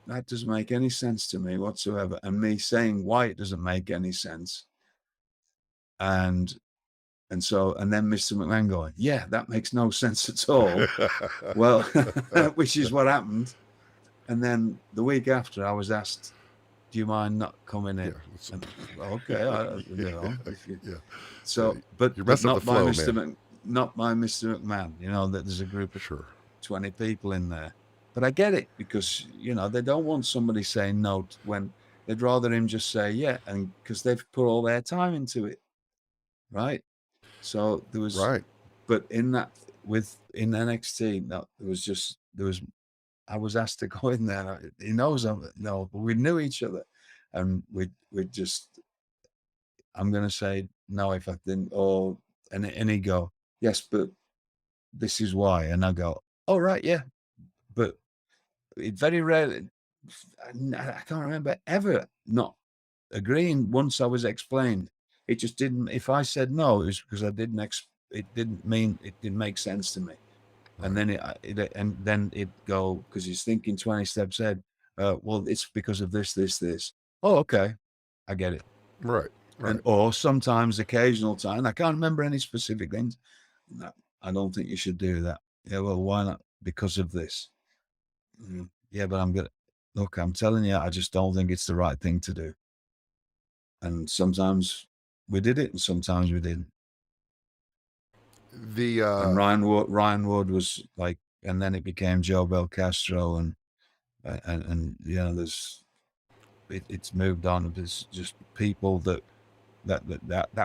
That doesn't make any sense to me whatsoever. And me saying why it doesn't make any sense. And then Mr. McMahon going, yeah, that makes no sense at all. Well, which is what happened. And then the week after, I was asked, do you mind not coming in? Yeah, okay. So, but you're messing up the flow, man. Not by Mr. McMahon, that there's a group of 20 people in there. But I get it, because, they don't want somebody saying no when they'd rather him just say, yeah, and because they've put all their time into it. Right. So there was, but in NXT, I was asked to go in there. He knows but we knew each other, and we just, I'm going to say no if I didn't, and he'd go, yes, but this is why. And I go, oh, right, yeah. But it very rarely, I can't remember ever not agreeing once I was explained. It just didn't, if I said no, it was because it didn't make sense to me. Right. And then it'd go, because he's thinking 20 steps ahead. Well, it's because of this. Oh, okay. I get it. Right. Right. or sometimes occasional time. I can't remember any specific things. No, I don't think you should do that. Yeah, well, why not? Because of this. Yeah, but look, I'm telling you, I just don't think it's the right thing to do. And sometimes we did it, and sometimes we didn't. And Ryan Wood was like, and then it became Joe Belcastro, and you know, it's moved on. There's just people that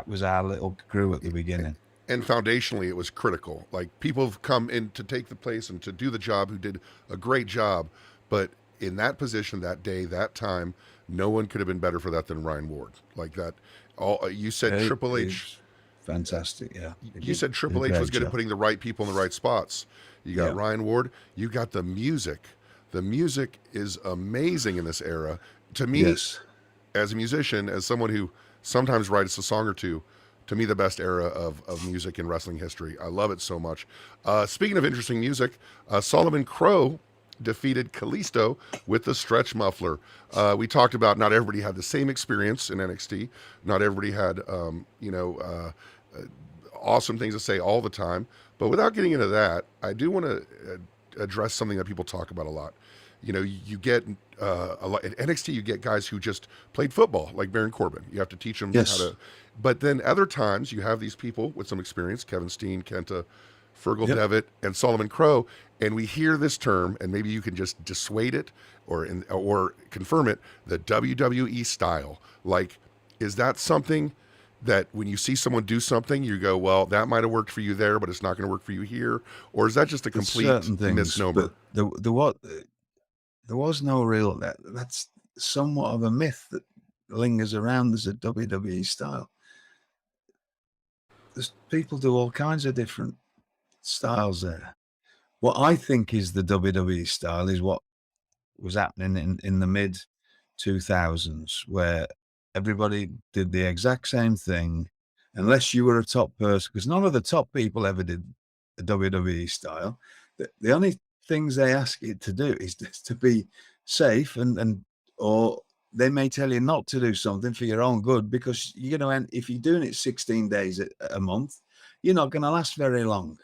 was our little crew at the beginning. And foundationally, it was critical. Like, people have come in to take the place and to do the job who did a great job, but in that position, that day, that time, no one could have been better for that than Ryan Ward. Like that. All you said, Triple H. Fantastic, yeah. You said Triple H was good at putting the right people in the right spots. You got Ryan Ward. You got the music. The music is amazing in this era. To me, as a musician, as someone who sometimes writes a song or two, to me, the best era of music in wrestling history. I love it so much. Speaking of interesting music, Solomon Crowe defeated Kalisto with the stretch muffler. We talked about not everybody had the same experience in NXT. Not everybody had, awesome things to say all the time. But without getting into that, I do want to address something that people talk about a lot. You know, you get a lot at NXT. You get guys who just played football, like Baron Corbin. You have to teach them how to. But then other times you have these people with some experience: Kevin Steen, Kenta, Fergal Devitt, and Solomon Crowe. And we hear this term, and maybe you can just dissuade it or confirm it: the WWE style. Like, is that something that when you see someone do something, you go, well, that might have worked for you there, but it's not going to work for you here? Or is that just a complete misnomer? There was no real, that's somewhat of a myth that lingers around as a WWE style. People do all kinds of different styles there. What I think is the WWE style is what was happening in the mid 2000s, where everybody did the exact same thing, unless you were a top person, because none of the top people ever did the WWE style. The only things they ask you to do is to be safe, or they may tell you not to do something for your own good, because you're going to end, if you're doing it 16 days a month, you're not going to last very long.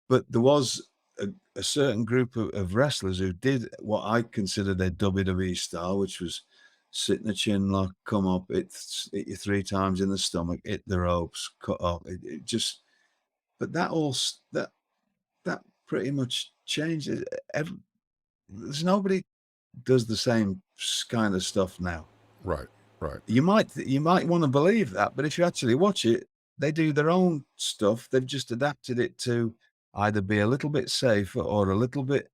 But there was a certain group of wrestlers who did what I consider their WWE style, which was sit in a chin lock, come up, hit you 3 times in the stomach, hit the ropes, cut off. It just, but that pretty much changed. There's nobody does the same kind of stuff now. Right. You might want to believe that, but if you actually watch it, they do their own stuff. They've just adapted it to either be a little bit safer or a little bit,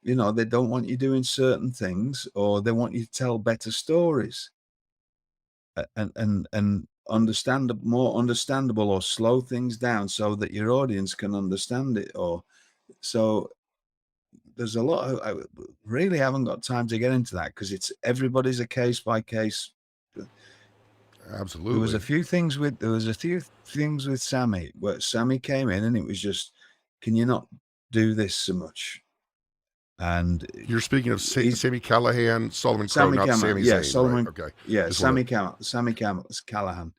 you know, they don't want you doing certain things, or they want you to tell better stories and more understandable, or slow things down so that your audience can understand it. Or so there's a lot of, I really haven't got time to get into that, because everybody's a case by case. Absolutely. There was a few things with Sami, where Sami came in and it was just, can you not do this so much? And you're speaking of Sami Callihan, Solomon Crowe, not Sami Zayn. Solomon, right? Okay. Yeah, Sami Callihan.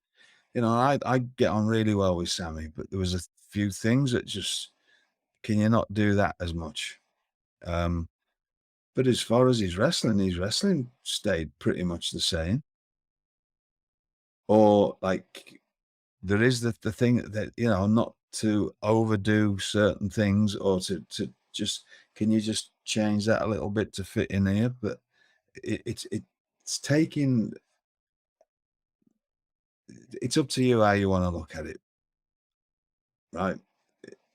You know, I get on really well with Sami, but there was a few things that just, can you not do that as much? But as far as his wrestling stayed pretty much the same. Or like, there is the thing that, you know, not to overdo certain things, or to just, can you just change that a little bit to fit in here? But it's taking, it's up to you how you want to look at it, right?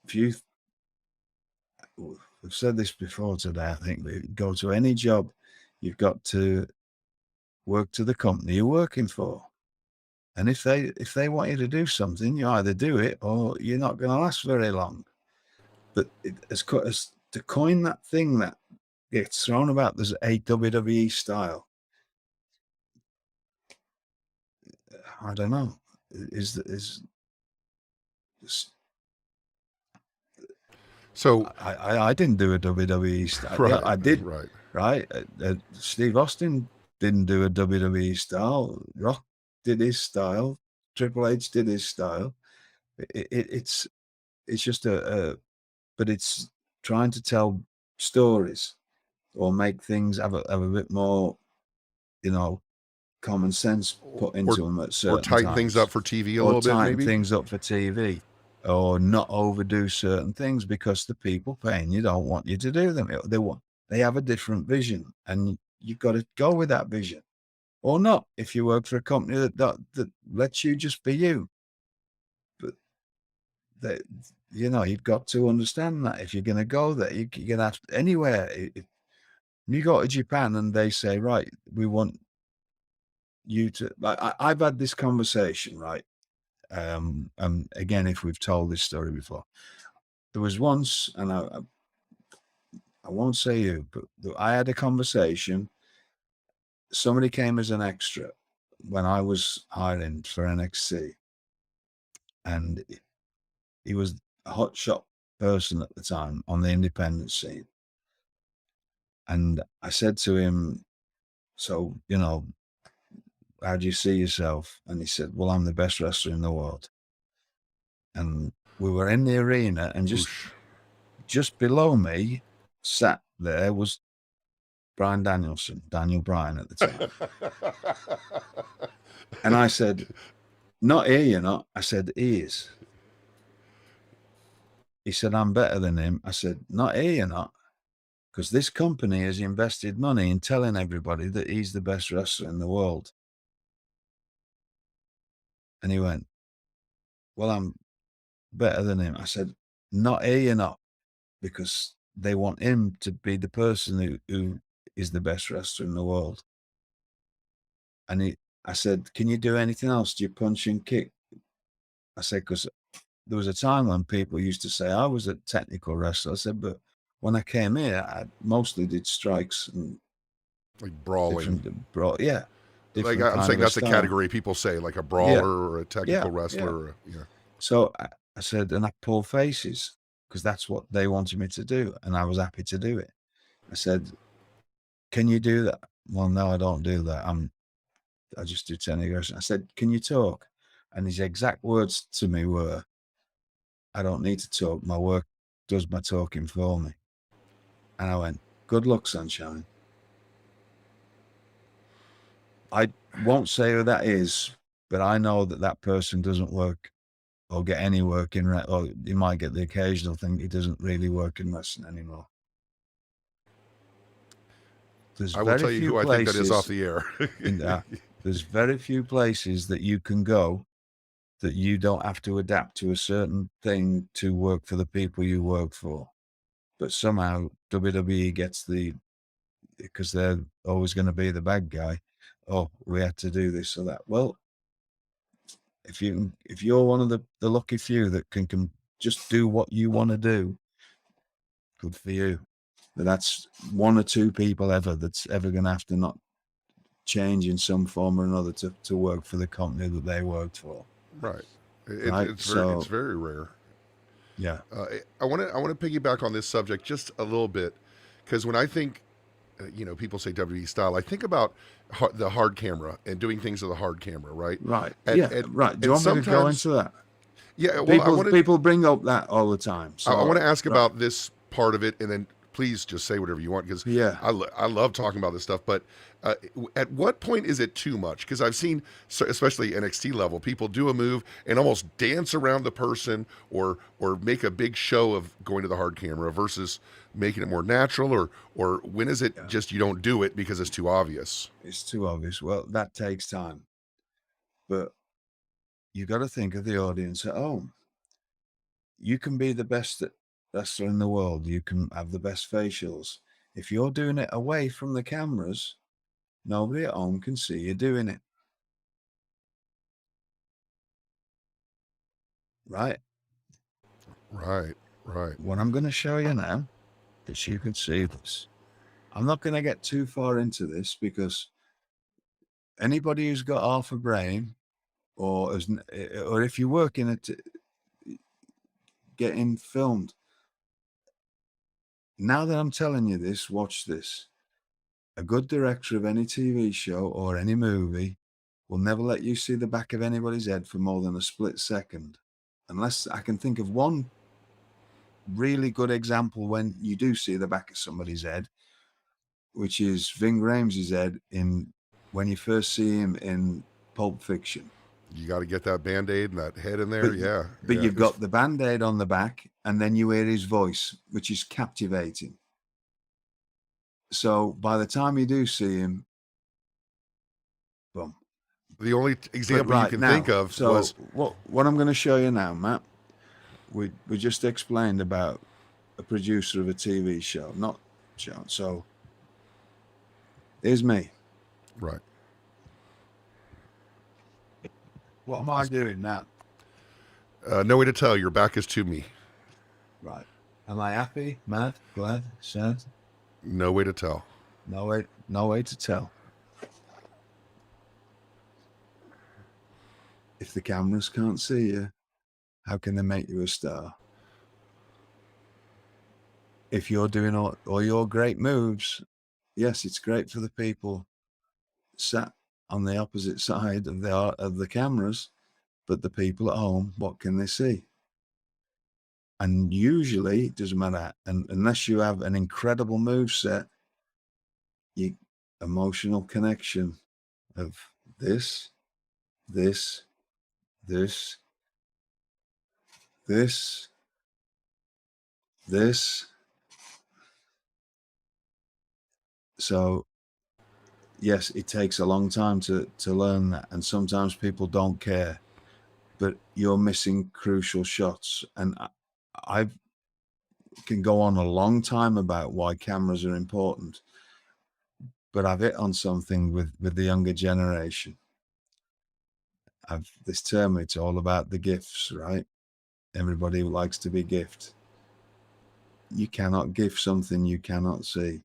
If I've said this before today, I think, that go to any job, you've got to work to the company you're working for. And if they want you to do something, you either do it or you're not going to last very long. But as to coin that thing that gets thrown about, there's a WWE style. I don't know. So I didn't do a WWE style. Right, I did. Right. Steve Austin didn't do a WWE style. Rock did his style. Triple H did his style. It's just but it's trying to tell stories or make things have a bit more, common sense put into them at certain or tighten times. things up for TV a or little bit, tighten maybe. things up for TV, or not overdo certain things because the people paying you don't want you to do them. They have a different vision, and you've got to go with that vision, or not. If you work for a company that lets you just be you, but that you've got to understand that if you're going to go there, you're going to have anywhere. If you go to Japan and they say, right, we want you to, like, I've had this conversation, right? And again, if we've told this story before, there was once, and I won't say who, but I had a conversation. Somebody came as an extra when I was hiring for NXT, and he was a hot shot person at the time on the independent scene. And I said to him, so, how do you see yourself? And he said, well, I'm the best wrestler in the world. And we were in the arena, and just below me, sat there, was Daniel Bryan at the time. And I said, not here, you're not. I said, he is. He said, I'm better than him. I said, not here, you're not. Because this company has invested money in telling everybody that he's the best wrestler in the world. And he went, well, I'm better than him. I said, not here, you're not. Because they want him to be the person who is the best wrestler in the world. And I said, can you do anything else? Do you punch and kick? I said, because there was a time when people used to say I was a technical wrestler. I said, but when I came here, I mostly did strikes and like brawling. Yeah. Like I'm saying, that's a category people say, like a brawler or a technical wrestler. Yeah. So I said, and I pull faces because that's what they wanted me to do, and I was happy to do it. I said, can you do that? Well, no, I don't do that. I just do technical wrestling. I said, can you talk? And his exact words to me were, I don't need to talk. My work does my talking for me. And I went, good luck, sunshine. I won't say who that is, but I know that person doesn't work or get any work in, or he might get the occasional thing. He doesn't really work in wrestling anymore. I will tell you who I think that is off the air. There's very few places that you can go that you don't have to adapt to a certain thing to work for the people you work for. But somehow WWE gets because they're always going to be the bad guy. Oh, we had to do this or that. Well, if you're one of the lucky few that can just do what you want to do, good for you. But that's one or two people ever that's ever going to have to not change in some form or another to work for the company that they worked for. Right. It's very rare. Yeah. I want to piggyback on this subject just a little bit, because when I think, people say WWE style, I think about the hard camera and doing things with the hard camera, right? Right. Right. Do you want me to go into that? Yeah. Well, people bring up that all the time. So I want to ask about this part of it, and then please just say whatever you want, because I love talking about this stuff. But at what point is it too much? Because I've seen, especially NXT level, people do a move and almost dance around the person or make a big show of going to the hard camera versus making it more natural, or when is it just you don't do it because it's too obvious? It's too obvious. Well, that takes time. But you got to think of the audience at home. You can be the best wrestler in the world. You can have the best facials. If you're doing it away from the cameras, nobody at home can see you doing it. Right? Right. What I'm going to show you now is you can see this. I'm not going to get too far into this because anybody who's got half a brain, or if you're working at getting filmed, now that I'm telling you this, watch this. a good director of any TV show or any movie will never let you see the back of anybody's head for more than a split second. Unless I can think of one really good example when you do see the back of somebody's head, which is Ving Rhames' head when you first see him in Pulp Fiction. You got to get that Band-Aid and that head in there. But you've got the Band-Aid on the back, and then you hear his voice, which is captivating. So by the time you do see him, boom. The only example you can think of was... What I'm going to show you now, Matt, we just explained about a producer of a TV show, not Shawn. So here's me. Right. What am I doing now? No way to tell. Your back is to me. Right. Am I happy, mad, glad, sad? No way to tell. No way to tell. If the cameras can't see you, how can they make you a star? If you're doing all your great moves, yes, it's great for the people sat on the opposite side of the cameras, but the people at home, what can they see? And usually, it doesn't matter, and unless you have an incredible move set, emotional connection of this. So yes, it takes a long time to learn that, and sometimes people don't care, but you're missing crucial shots. And I can go on a long time about why cameras are important, but I've hit on something with the younger generation. This term, it's all about the gifts, right? Everybody likes to be gift. You cannot gift something you cannot see.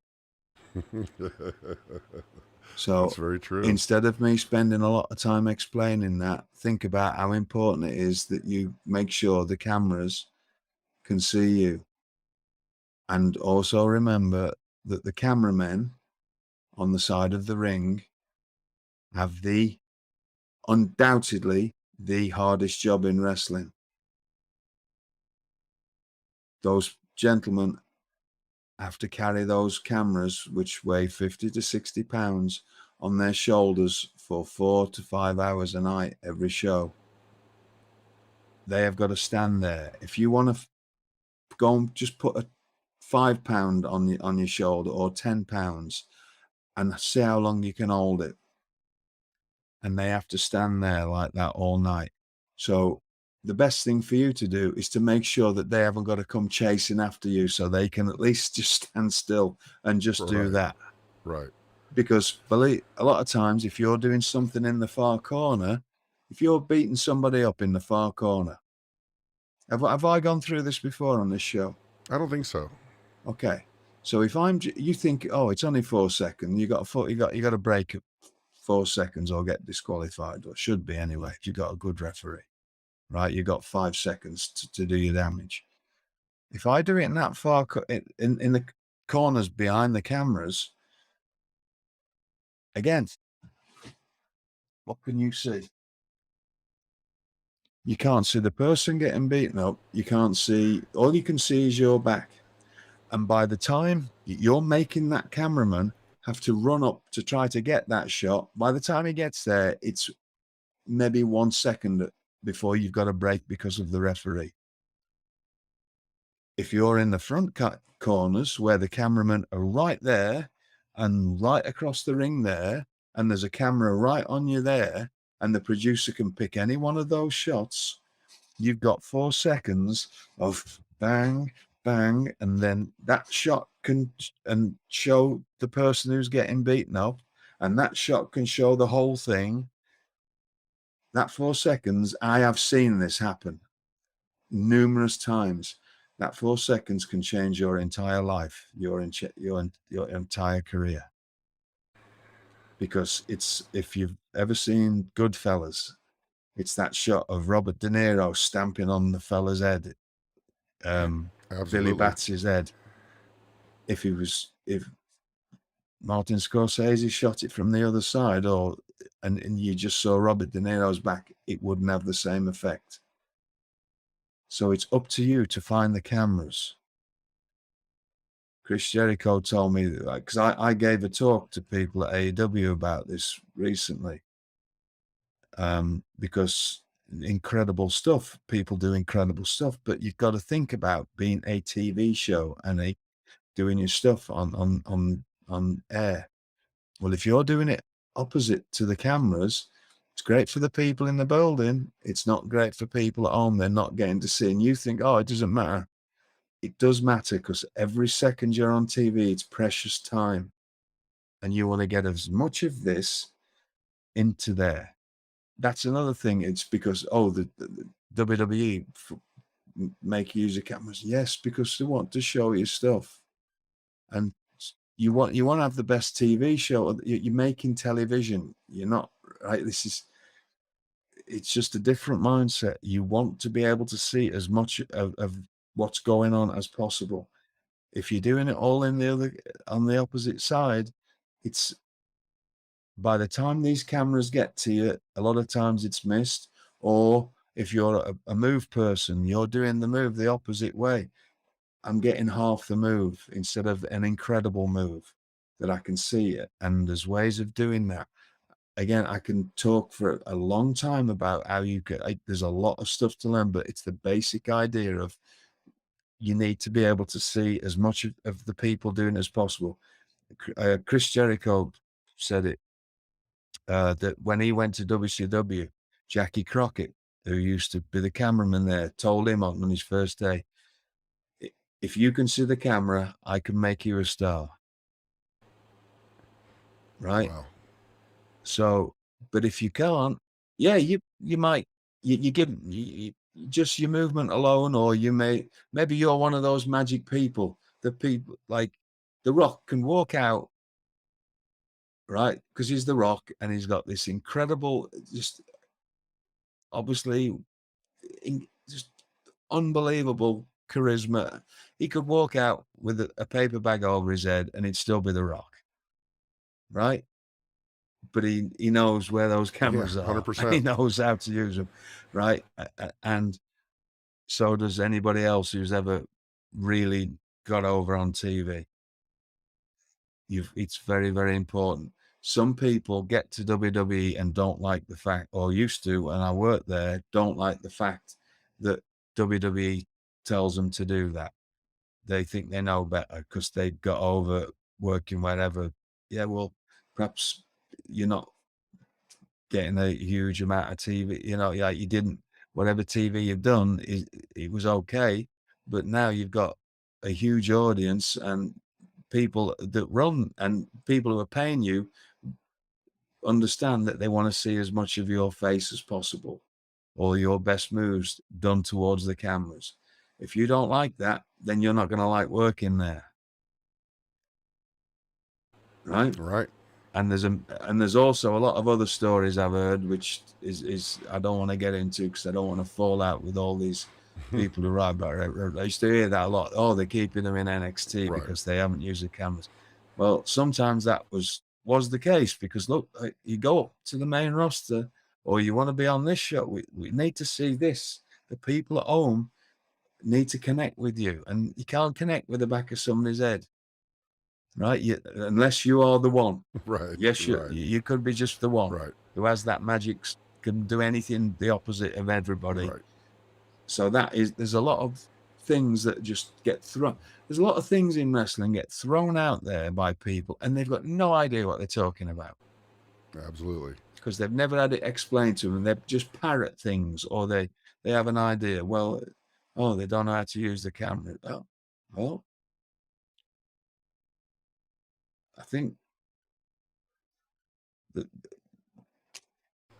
So that's very true. Instead of me spending a lot of time explaining that, think about how important it is that you make sure the cameras can see you. And also remember that the cameramen on the side of the ring have undoubtedly the hardest job in wrestling. Those gentlemen have to carry those cameras, which weigh 50 to 60 pounds, on their shoulders for 4 to 5 hours a night every show. They have got to stand there. If you want to go and just put a £5 on your shoulder, or £10, and see how long you can hold it, and they have to stand there like that all night. So the best thing for you to do is to make sure that they haven't got to come chasing after you, so they can at least just stand still and just do that. Right. Because a lot of times, if you're doing something in the far corner, if you're beating somebody up in the far corner, have I gone through this before on this show? I don't think so. Okay. So if you think, oh, it's only 4 seconds, you got to break it 4 seconds or get disqualified, or should be anyway, if you've got a good referee, right? You got 5 seconds to do your damage. If I do it in that far in the corners behind the cameras, again, what can you see? You can't see the person getting beaten up. You can't see. All you can see is your back. And by the time you're making that cameraman have to run up to try to get that shot, by the time he gets there, it's maybe 1 second before you've got a break because of the referee. If you're in the front corners where the cameramen are right there and right across the ring there, and there's a camera right on you there, and the producer can pick any one of those shots, you've got 4 seconds of bang, bang, and then that shot can show the person who's getting beaten up, and that shot can show the whole thing. That 4 seconds, I have seen this happen numerous times. That 4 seconds can change your entire life, your entire career. Because if you've ever seen Goodfellas, it's that shot of Robert De Niro stamping on the fella's head, Billy Batts' head. If Martin Scorsese shot it from the other side, and you just saw Robert De Niro's back, it wouldn't have the same effect. So it's up to you to find the cameras. Chris Jericho told me, because I gave a talk to people at AEW about this recently, because incredible stuff, people do incredible stuff, but you've got to think about being a TV show and doing your stuff on air. Well, if you're doing it opposite to the cameras, it's great for the people in the building. It's not great for people at home. They're not getting to see. And you think, oh, it doesn't matter. It does matter, because every second you're on TV, it's precious time. And you want to get as much of this into there. That's another thing. It's because, the WWE make use of cameras. Yes, because they want to show you stuff. And you want to have the best TV show. You're making television. You're not, right? It's just a different mindset. You want to be able to see as much of what's going on as possible. If you're doing it all on the opposite side, it's, by the time these cameras get to you, a lot of times it's missed. Or if you're a move person, you're doing the move the opposite way. I'm getting half the move instead of an incredible move that I can see it. And there's ways of doing that. Again, I can talk for a long time about how there's a lot of stuff to learn, but it's the basic idea of you need to be able to see as much of the people doing as possible. Chris Jericho said it, that when he went to WCW, Jackie Crockett, who used to be the cameraman there, told him on his first day, if you can see the camera, I can make you a star. Right? Wow. So, but if you can't, yeah, you might, you give just your movement alone, or maybe you're one of those magic people, the people like The Rock can walk out, right? Because he's The Rock and he's got this incredible, just obviously, just unbelievable charisma. He could walk out with a paper bag over his head and he'd still be The Rock, right? But he knows where those cameras Yeah, are. 100%. He knows how to use them, right? And so does anybody else who's ever really got over on TV. It's very, very important. Some people get to WWE and don't like the fact, or used to, and I work there, don't like the fact that WWE tells them to do that. They think they know better because they got over working wherever. Yeah, well, perhaps you're not getting a huge amount of TV, you didn't, whatever TV you've done, it was okay, but now you've got a huge audience and people that run, and people who are paying you understand that they want to see as much of your face as possible, or your best moves done towards the cameras. If you don't like that, then you're not going to like working there. Right? Right. And there's also a lot of other stories I've heard, which is I don't want to get into because I don't want to fall out with all these people who write about it. I used to hear that a lot. Oh, they're keeping them in NXT Right. because they haven't used the cameras. Well, sometimes that was the case, because look, you go up to the main roster, or you want to be on this show, we need to see this. The people at home need to connect with you, and you can't connect with the back of somebody's head. Right, unless you are the one. Right. Yes, Right. you could be just the one Right. who has that magic, can do anything the opposite of everybody. Right. So there's a lot of things that just get thrown. There's a lot of things in wrestling get thrown out there by people, and they've got no idea what they're talking about. Absolutely. Because they've never had it explained to them. They just parrot things, or they have an idea. Well, they don't know how to use the camera. Oh, well, I think that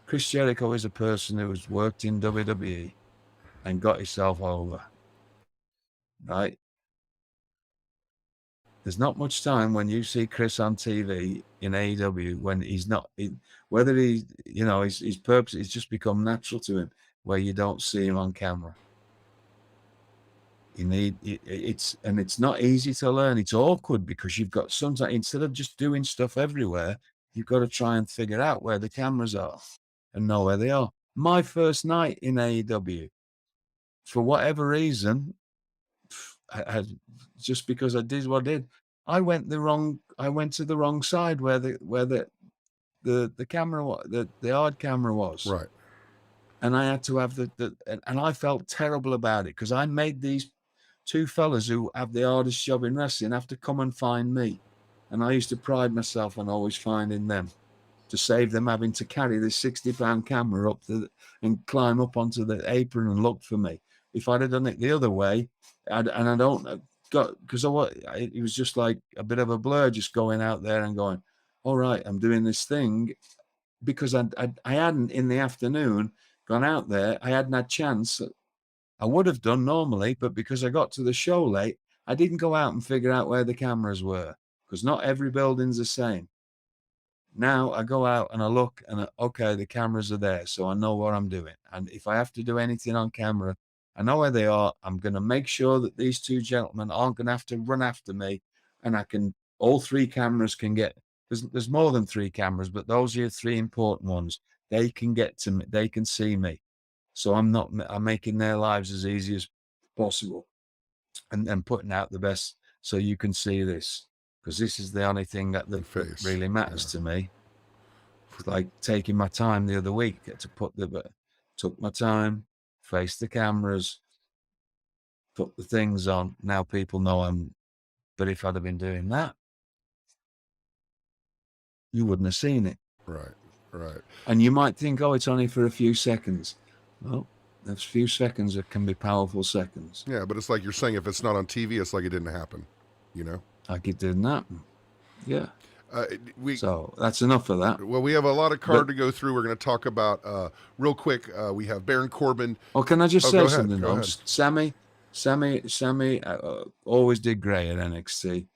Chris Jericho is a person who has worked in WWE and got himself over, right? There's not much time when you see Chris on TV in AEW when he's not, whether his purpose, it's just become natural to him, where you don't see him on camera. it's not easy to learn. It's awkward because you've got sometimes, instead of just doing stuff everywhere, you've got to try and figure out where the cameras are and know where they are. My first night in AEW, for whatever reason, just because I did what I did, I went to the wrong side where the camera, the hard camera was. Right. And I had to have and I felt terrible about it because I made these two fellas who have the hardest job in wrestling have to come and find me. And I used to pride myself on always finding them to save them having to carry this 60-pound camera up and climb up onto the apron and look for me. If I'd have done it the other way, because it was just like a bit of a blur just going out there and going, all right, I'm doing this thing, because I hadn't in the afternoon gone out there. I hadn't had chance. I would have done normally, but because I got to the show late, I didn't go out and figure out where the cameras were, because not every building's the same. Now I go out and I look and okay, the cameras are there, so I know what I'm doing. And if I have to do anything on camera, I know where they are. I'm going to make sure that these two gentlemen aren't going to have to run after me, and all three cameras can get. There's more than three cameras, but those are your three important ones. They can get to me. They can see me. So I'm making their lives as easy as possible, and putting out the best so you can see this, because this is the only thing that really matters to me. It's like taking my time the other week took my time, faced the cameras, put the things on. Now people know but if I'd have been doing that, you wouldn't have seen it. Right. And you might think, oh, it's only for a few seconds. Well, those few seconds can be powerful seconds. Yeah, but it's like you're saying, if it's not on TV, it's like it didn't happen, you know? Like it didn't happen. Yeah. So that's enough of that. Well, we have a lot of card to go through. We're going to talk about, real quick, we have Baron Corbin. Well, can I just say something, though? Sami always did great at NXT.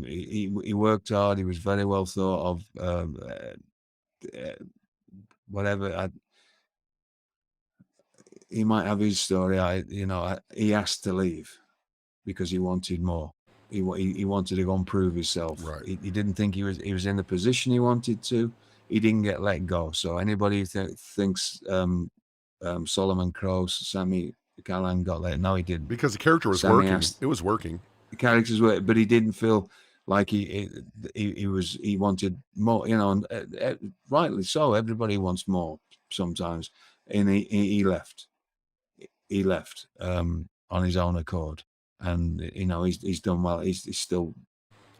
He worked hard. He was very well thought of. He might have his story. He asked to leave because he wanted more. He wanted to go and prove himself. Right. He didn't think he was in the position he wanted to. He didn't get let go. So anybody who thinks Solomon Crowe, Sami Callihan got let, no, he didn't. Because the character was working. It was working. The characters were, but he didn't feel like he wanted more, and rightly so. Everybody wants more sometimes, and he left. He left on his own accord, and he's done well. He's still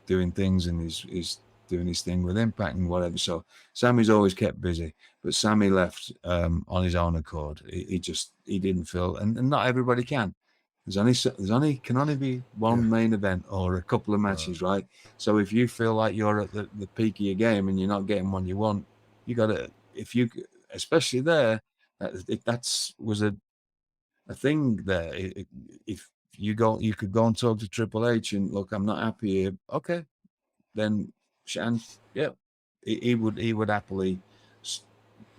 doing things, and he's doing his thing with Impact and whatever. So Sami's always kept busy, but Sami left on his own accord. He didn't feel, and not everybody can. Can only be one main event or a couple of matches, right? So if you feel like you're at the peak of your game and you're not getting what you want, you got to, especially there, that was a thing there. If you could go and talk to Triple H and look, I'm not happy here. Okay, then he would happily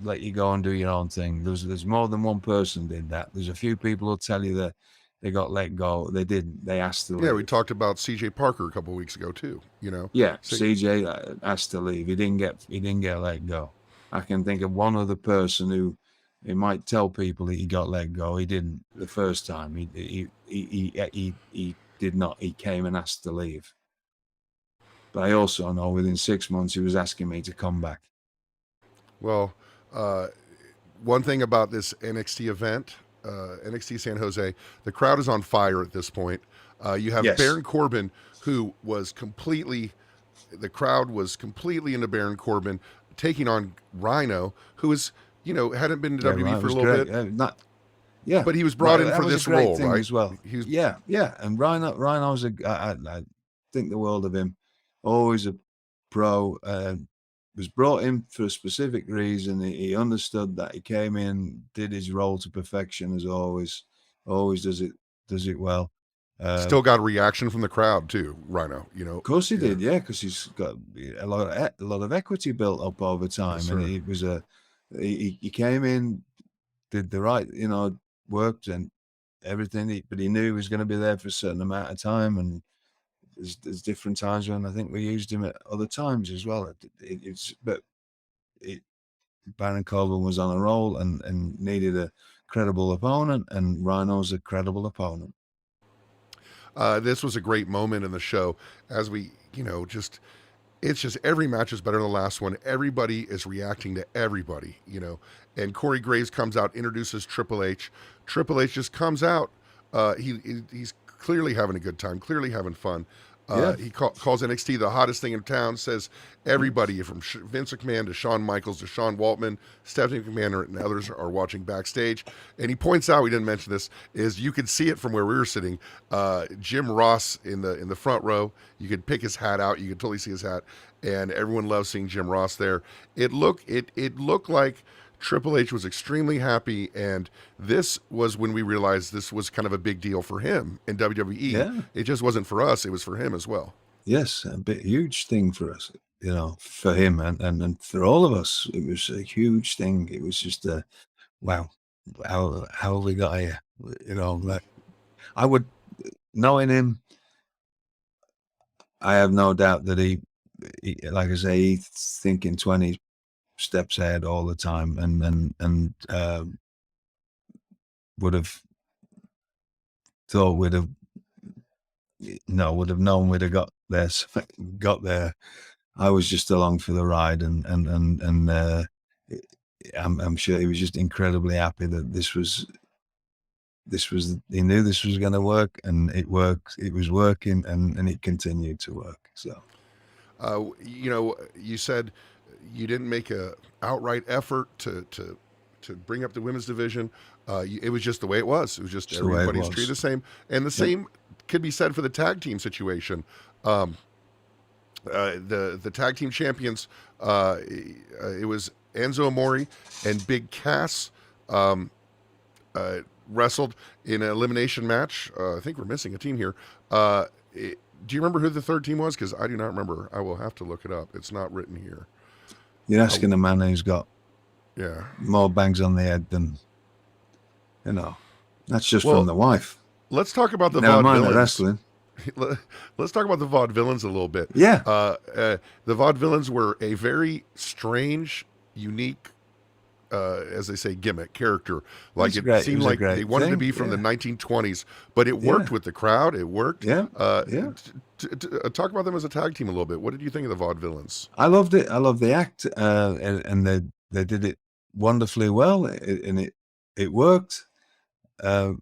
let you go and do your own thing. There's more than one person did that. There's a few people who'll tell you that they got let go. They didn't. They asked to leave. Yeah, we talked about CJ Parker a couple of weeks ago too. Yeah, CJ asked to leave. He didn't get let go. I can think of one other person who he might tell people that he got let go. He didn't the first time. He did not. He came and asked to leave. But I also know within 6 months he was asking me to come back. Well, one thing about this NXT event, NXT San Jose, the crowd is on fire at this point. You have Baron Corbin, who was the crowd was completely into Baron Corbin, taking on Rhyno, who is, hadn't been to WWE for a little bit. But he was brought in for this role, right? As well. And Rhino's I think the world of him. Always a pro. Was brought in for a specific reason. He understood that. He came in, did his role to perfection as always. Always does it well. Still got a reaction from the crowd too, Rhyno. Of course he did, because he's got a lot of equity built up over time, and it was he came in, did the right, worked and everything, but he knew he was going to be there for a certain amount of time, and there's different times when I think we used him at other times as well. Baron Corbin was on a roll and needed a credible opponent, and Rhyno's a credible opponent. This was a great moment in the show as we, it's just every match is better than the last one. Everybody is reacting to everybody, and Corey Graves comes out, introduces Triple H. Triple H just comes out. He's clearly having a good time, clearly having fun. He calls NXT the hottest thing in town, says everybody from Vince McMahon to Shawn Michaels to Sean Waltman, Stephanie McMahon and others are watching backstage. And he points out, we didn't mention this, is you could see it from where we were sitting. Jim Ross in the front row, you could pick his hat out, you could totally see his hat, and everyone loves seeing Jim Ross there. It looked like Triple H was extremely happy, and this was when we realized this was kind of a big deal for him in WWE. Yeah. It just wasn't for us, it was for him as well. Yes, huge thing for us, for him and for all of us. It was a huge thing. It was just wow, how we got here, like, I would, knowing him, I have no doubt that he like I say, he's thinking 20 steps ahead all the time, and would have thought would have known we'd have got there. I was just along for the ride, and I'm sure he was just incredibly happy that this was he knew this was going to work, and it worked. It was working, and it continued to work. So, you said you didn't make a outright effort to bring up the women's division. It was just the way it was. It was just everybody was treated the same, and the same could be said for the tag team situation. The tag team champions, it was Enzo Amore and Big Cass wrestled in an elimination match. I think we're missing a team here. Do you remember who the third team was? Because I do not remember. I will have to look it up. It's not written here. You're asking a man who's got more bangs on the head than, that's just from the wife. Let's talk about the Never mind vaudevillains. The wrestling. Let's talk about the vaudevillains a little bit. Yeah. The vaudevillains were a very strange, unique, as they say, gimmick character. Like seemed like they wanted to be from the 1920s, but it worked with the crowd. It worked. Yeah. Talk about them as a tag team a little bit. What did you think of the vaudevillains? I loved it. I loved the act, and they did it wonderfully well, and it worked. It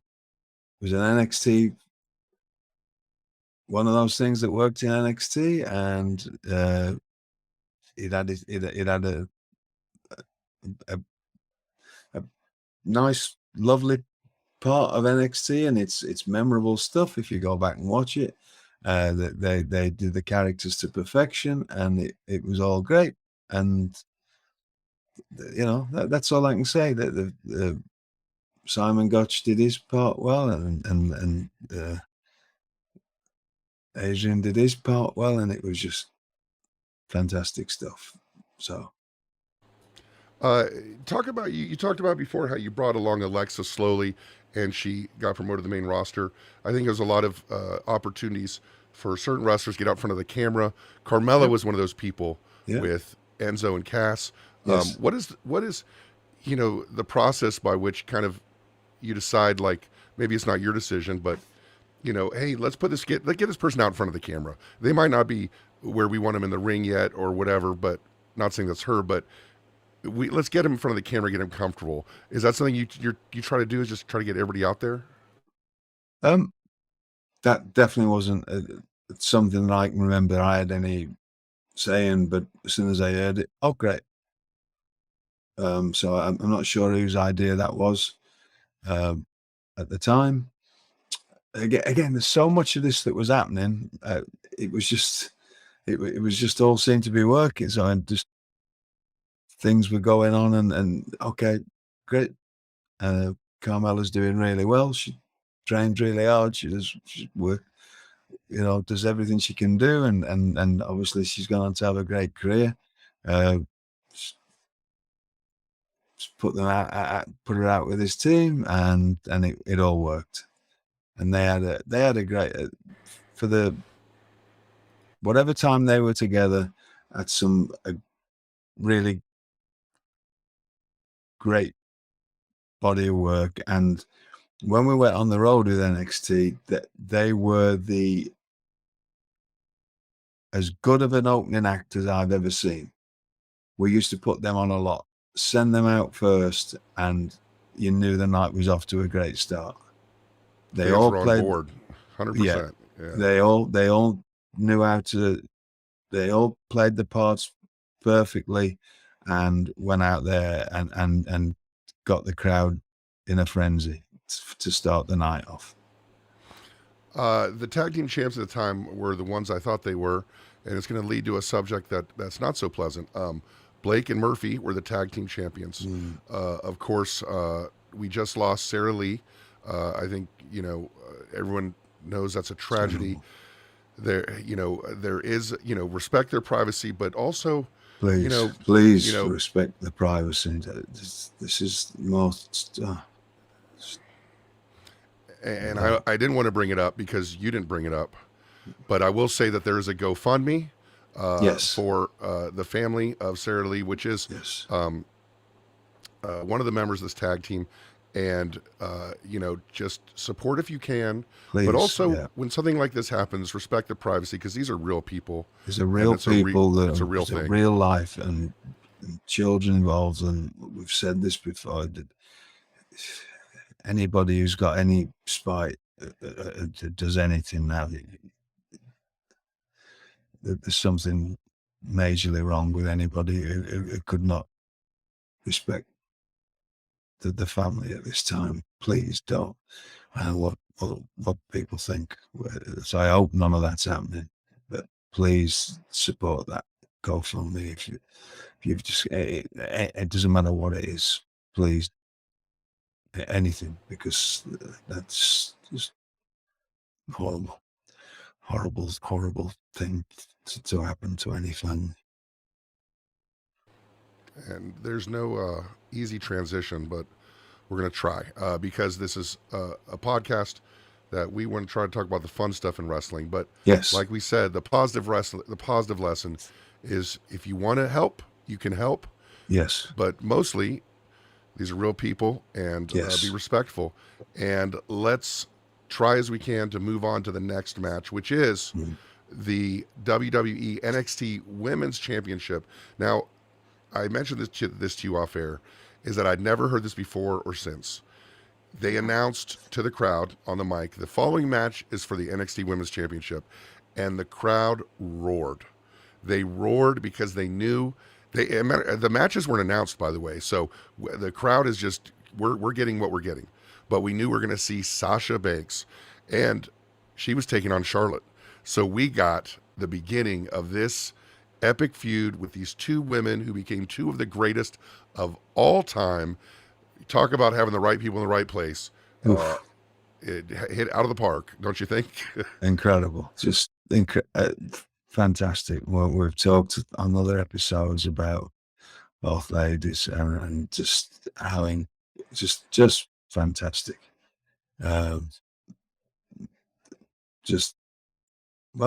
was an NXT. One of those things that worked in NXT, and it had a nice, lovely part of NXT, and it's memorable stuff if you go back and watch it. They did the characters to perfection, and it was all great. And that's all I can say. That the Simon Gotch did his part well, and Adrian did his part well, and it was just fantastic stuff. So, talk about you talked about before how you brought along Alexa slowly, and she got promoted to the main roster. I think there's a lot of opportunities for certain wrestlers to get out front of the camera. Carmella was one of those people with Enzo and Cass. Yes. What is the process by which kind of you decide, like, maybe it's not your decision, but hey, let's get this person out in front of the camera. They might not be where we want them in the ring yet or whatever, but not saying that's her, but let's get them in front of the camera, get them comfortable. Is that something you try to do, is just try to get everybody out there? That definitely wasn't something that I can remember I had any saying, but as soon as I heard it, oh, great. So I'm not sure whose idea that was at the time. Again, there's so much of this that was happening. It was just all seemed to be working. So and just things were going on, and okay, great. Carmella's doing really well. She trained really hard. She does everything she can do, and obviously she's gone on to have a great career. put them put it out with his team, and it all worked. And they had a great for the whatever time they were together, had some really great body of work. And when we went on the road with NXT, that they were as good of an opening act as I've ever seen. We used to put them on a lot, send them out first, and you knew the night was off to a great start. They all played on board, 100%. Yeah. They all knew how to. They all played the parts perfectly, and went out there and got the crowd in a frenzy to start the night off. The tag team champs at the time were the ones I thought they were, and it's going to lead to a subject that's not so pleasant. Blake and Murphy were the tag team champions. Of course, we just lost Sara Lee. I think everyone knows that's a tragedy. There is respect their privacy, but also please respect the privacy. This is most. And I didn't want to bring it up because you didn't bring it up, but I will say that there is a GoFundMe for the family of Sara Lee, which is one of the members of this tag team. And, just support if you can. Please, but also, when something like this happens, respect the privacy, because these are real people. These are real people. It's a real thing. Real life and children involved. And we've said this before, that anybody who's got any spite does anything now, there's something majorly wrong with anybody who could not respect the family at this time. Please don't. What people think. So I hope none of that's happening. But please support that GoFundMe. If you've just, it doesn't matter what it is. Please, anything, because that's just horrible thing to happen to any family. And there's no easy transition, but we're going to try because this is a podcast that we want to try to talk about the fun stuff in wrestling. But like we said, the positive lesson is if you want to help, you can help. Yes. But mostly, these are real people, and be respectful. And let's try as we can to move on to the next match, which is the WWE NXT Women's Championship. Now, I mentioned this to you off air, is that I'd never heard this before or since. They announced to the crowd on the mic, the following match is for the NXT Women's Championship, and the crowd roared. They roared because they knew the matches weren't announced, by the way, so the crowd is just, we're getting what we're getting. But we knew we were going to see Sasha Banks, and she was taking on Charlotte. So we got the beginning of this epic feud with these two women who became two of the greatest of all time. Talk about having the right people in the right place. It hit out of the park, don't you think? Incredible. Just fantastic. Well, we've talked on other episodes about both ladies and just how just fantastic. Well,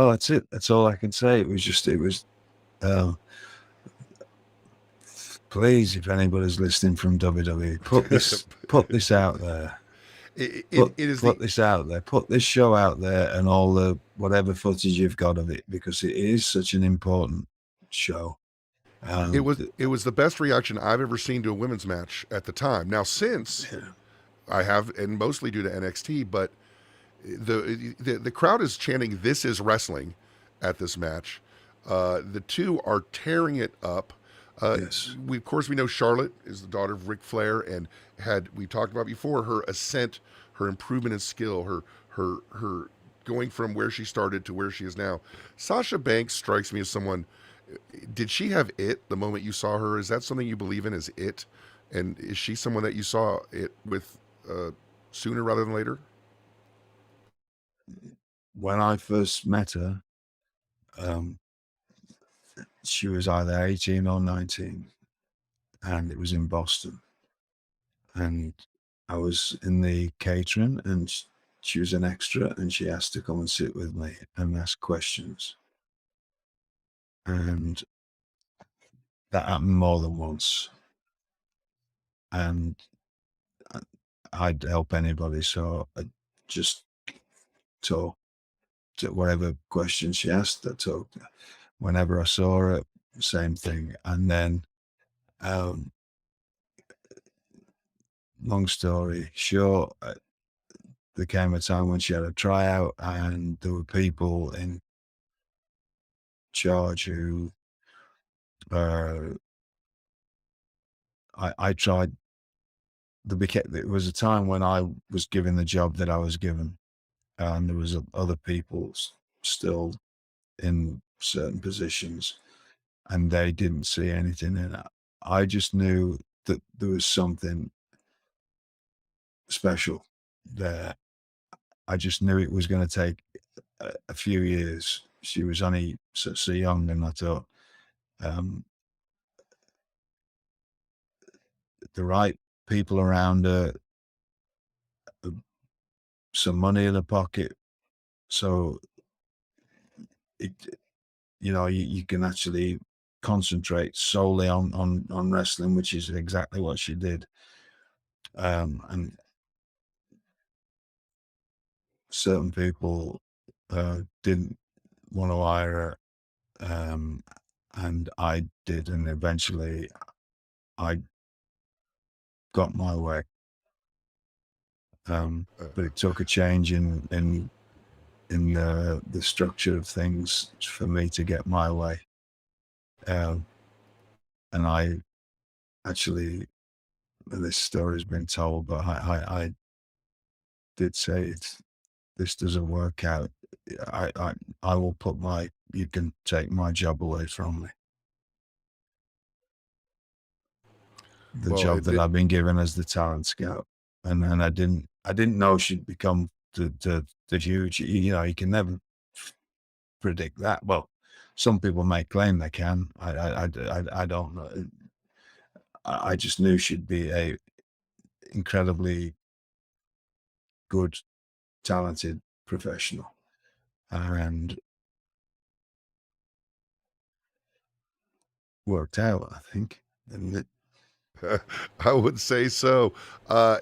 that's it. That's all I can say. It was please, if anybody's listening from WWE, put this out there. Put this out there. Put this show out there, and all the whatever footage you've got of it, because it is such an important show. It was the best reaction I've ever seen to a women's match at the time. Now, since I have, and mostly due to NXT, but the crowd is chanting "This is wrestling" at this match. The two are tearing it up. Of course, we know Charlotte is the daughter of Ric Flair, and we talked about before her ascent, her improvement in skill, her going from where she started to where she is now. Sasha Banks strikes me as someone. Did she have it the moment you saw her? Is that something you believe in? Is it? And is she someone that you saw it with sooner rather than later? When I first met her, she was either 18 or 19, and it was in Boston. and I was in the catering, and she was an extra, and she asked to come and sit with me and ask questions. And that happened more than once. And I'd help anybody, so I just talked to whatever question she asked. I talked. Whenever I saw her, same thing. And then, long story short, there came a time when she had a tryout, and there were people in charge who I tried. There was a time when I was given the job that I was given, and there was other people still in certain positions, and they didn't see anything in it. I just knew that there was something special there. I just knew it was going to take a few years. She was only so young, and I thought the right people around her, some money in her pocket, so it, you can actually concentrate solely on wrestling, which is exactly what she did. And certain people didn't want to hire her, and I did, and eventually I got my way. But it took a change in the structure of things for me to get my way. And I actually, this story's been told, but I did say this doesn't work out. I will you can take my job away from me. The Well, job that I've been given as the talent scout. And I didn't know she'd become the huge, you can never predict that. Well, some people may claim they can. I don't know. I just knew she'd be a incredibly good, talented professional, and worked out, I think. And I would say so.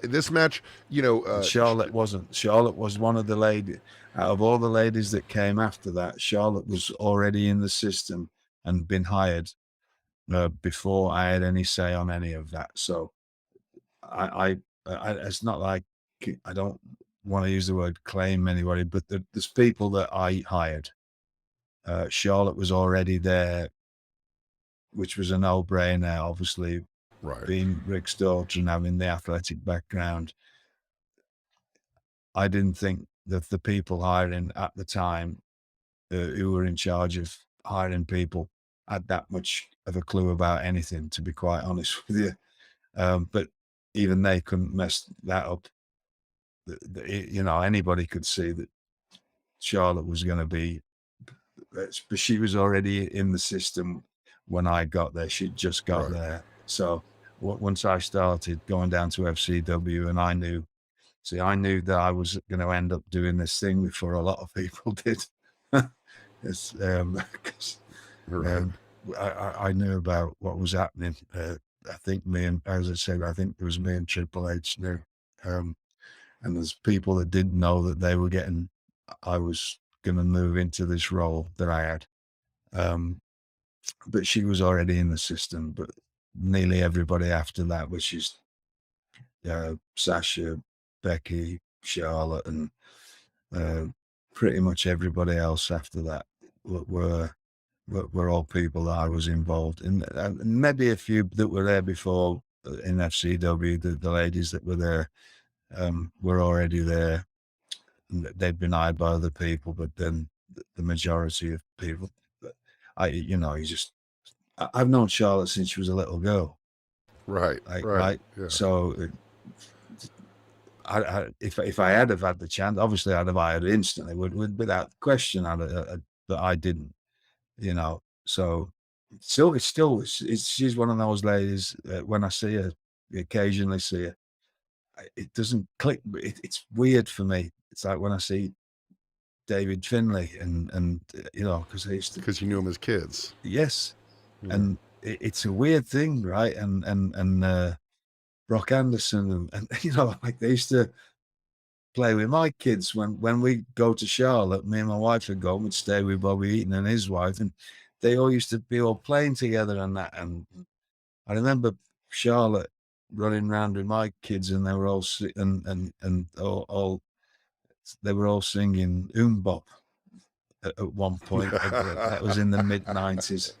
This match, Charlotte wasn't. Charlotte was one of the ladies. Out of all the ladies that came after that, Charlotte was already in the system and been hired before I had any say on any of that. So it's not like I don't want to use the word claim anybody, but there's people that I hired. Charlotte was already there, which was a no-brainer, obviously, right. being Rick's daughter and having the athletic background. I didn't think that the people hiring at the time who were in charge of hiring people had that much of a clue about anything, to be quite honest with you. But even they couldn't mess that up. Anybody could see that Charlotte was going to be, but she was already in the system when I got there. She'd just got there. So once I started going down to FCW, and I knew that I was going to end up doing this thing before a lot of people did. It's, I knew about what was happening. I think as I said, I think it was me and Triple H knew. And there's people that didn't know that I was going to move into this role that I had. But she was already in the system. But nearly everybody after that, which is Sasha, Becky, Charlotte, and pretty much everybody else after that were all people that I was involved in. And maybe a few that were there before in FCW, the ladies that were there were already there. They'd been hired by other people, but then the majority of people, I've known Charlotte since she was a little girl. Right. Yeah. So if I had have had the chance, obviously I'd have hired her instantly, without question. But I didn't, So she's one of those ladies. When I see her, occasionally see her, it doesn't click. But it's weird for me. It's like when I see David Finlay and you know, because I used to, Because you knew him as kids. yes, Yeah. and it's a weird thing, right? And Brock Anderson and you know, like they used to play with my kids when we go to Charlotte. Me and my wife would go and we'd stay with Bobby Eaton and his wife, and they all used to be all playing together and that. And I remember Charlotte running around with my kids, and they were all all they were all singing Bop at one point. That was in the mid-90s,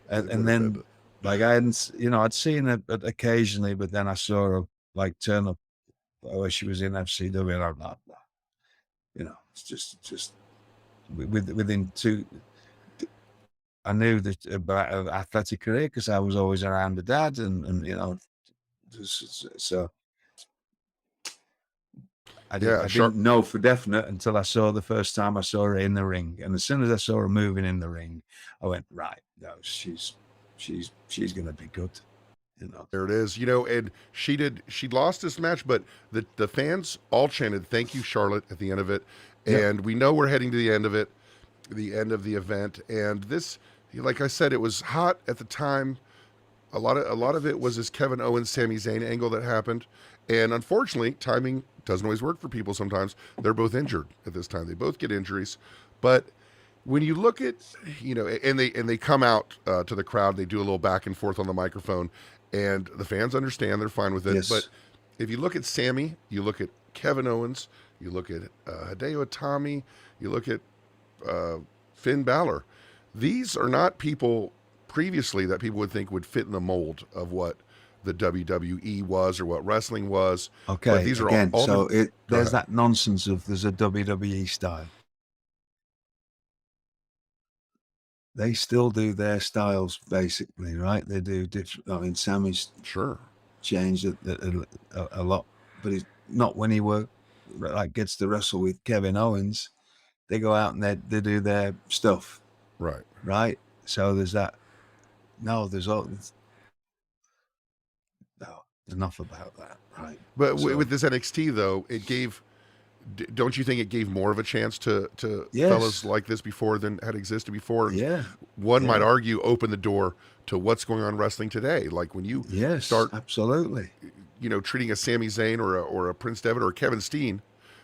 and then like I hadn't, you know, I'd seen her occasionally, but then I saw her like turn up where she was in FCW, and I'm like, you know, it's just within two. I knew that about an athletic career because I was always around the dad, and you know, so I didn't know for definite until I saw the first time I saw her in the ring, and as soon as I saw her moving in the ring, I went, right, no, she's gonna be good. You know. There it is. You know, and she lost this match, but the fans all chanted, "Thank you, Charlotte," at the end of it. And we know we're heading to the end of it, the end of the event. And this, like I said, it was hot at the time. A lot of it was this Kevin Owens, Sami Zayn angle that happened. And unfortunately, timing doesn't always work for people sometimes. They're both injured at this time. They both get injuries. But when you look at, you know, and they come out to the crowd, they do a little back and forth on the microphone, and the fans understand, they're fine with it. Yes. But if you look at Sami, you look at Kevin Owens, you look at Hideo Itami, you look at Finn Balor, these are not people previously that people would think would fit in the mold of what the WWE was or what wrestling was. Okay, but these are again, all so there's that nonsense of there's a WWE style. They still do their styles basically, right? They do different. I mean, Sami's changed a lot, but it's not when he gets to wrestle with Kevin Owens. They go out and they do their stuff, right. So there's that. No, enough about that, right? But with this NXT though, it gave. Don't you think it gave more of a chance to fellas like this before than had existed before? Yeah. One might argue open the door to what's going on in wrestling today. Like when you start, absolutely, you know, treating a Sami Zayn or a Prince Devitt or a Kevin Steen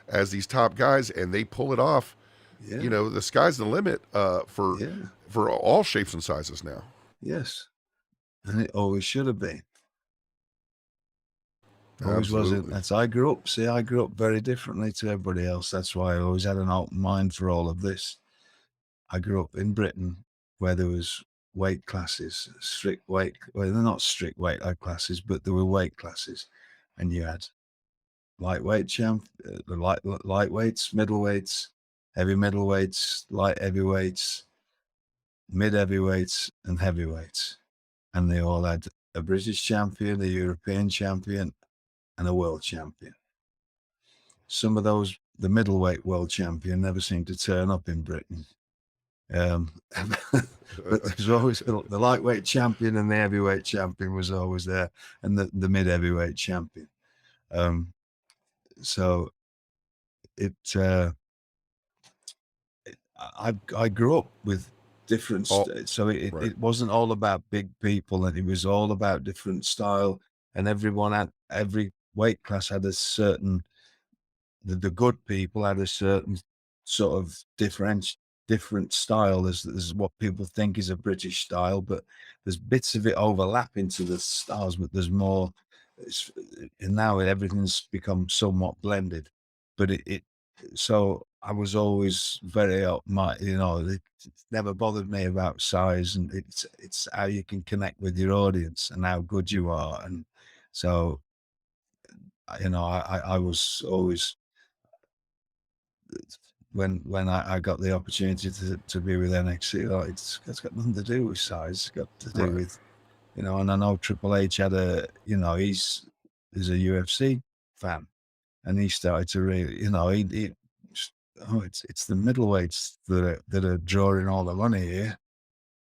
as these top guys, and they pull it off. Yeah. You know, the sky's the limit for all shapes and sizes now. Yes, and it always should have been. Always wasn't. That's I grew up very differently to everybody else. That's why I always had an open mind for all of this. I grew up in Britain where there was weight classes, strict weight. Well, they're not strict weight classes, but there were weight classes, and you had lightweight lightweights, middleweights, heavy middleweights, light heavyweights, mid heavyweights, and heavyweights, and they all had a British champion, a European champion, and a world champion. Some of those, the middleweight world champion never seemed to turn up in Britain. But there's always the lightweight champion and the heavyweight champion was always there, and the mid heavyweight champion. So I grew up with different, so it wasn't all about big people, and it was all about different style, and every weight class had a certain, the good people had a certain sort of different style. There's what people think is a British style, but there's bits of it overlap into the styles, but there's more. And now everything's become somewhat blended, but so I was always very you know, it never bothered me about size, and it's how you can connect with your audience and how good you are. And so, you know, I was always, when I got the opportunity to be with NXT, it's got nothing to do with size. It's got to do with, you know, and I know Triple H had he's a UFC fan, and he started to really, you know, it's the middleweights that are drawing all the money here,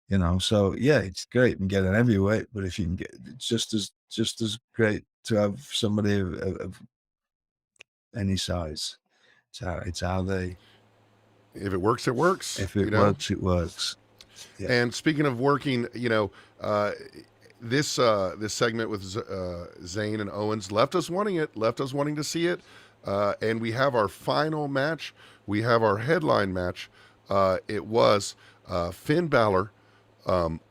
you know. So yeah, it's great you can get an heavyweight, but if you can get, it's just as great to have somebody of any size. It's how they. If it works, it works. If it works, it works. Yeah. And speaking of working, this segment with Zayn and Owens left us wanting it, left us wanting to see it, and we have our final match. We have our headline match. It was Finn Balor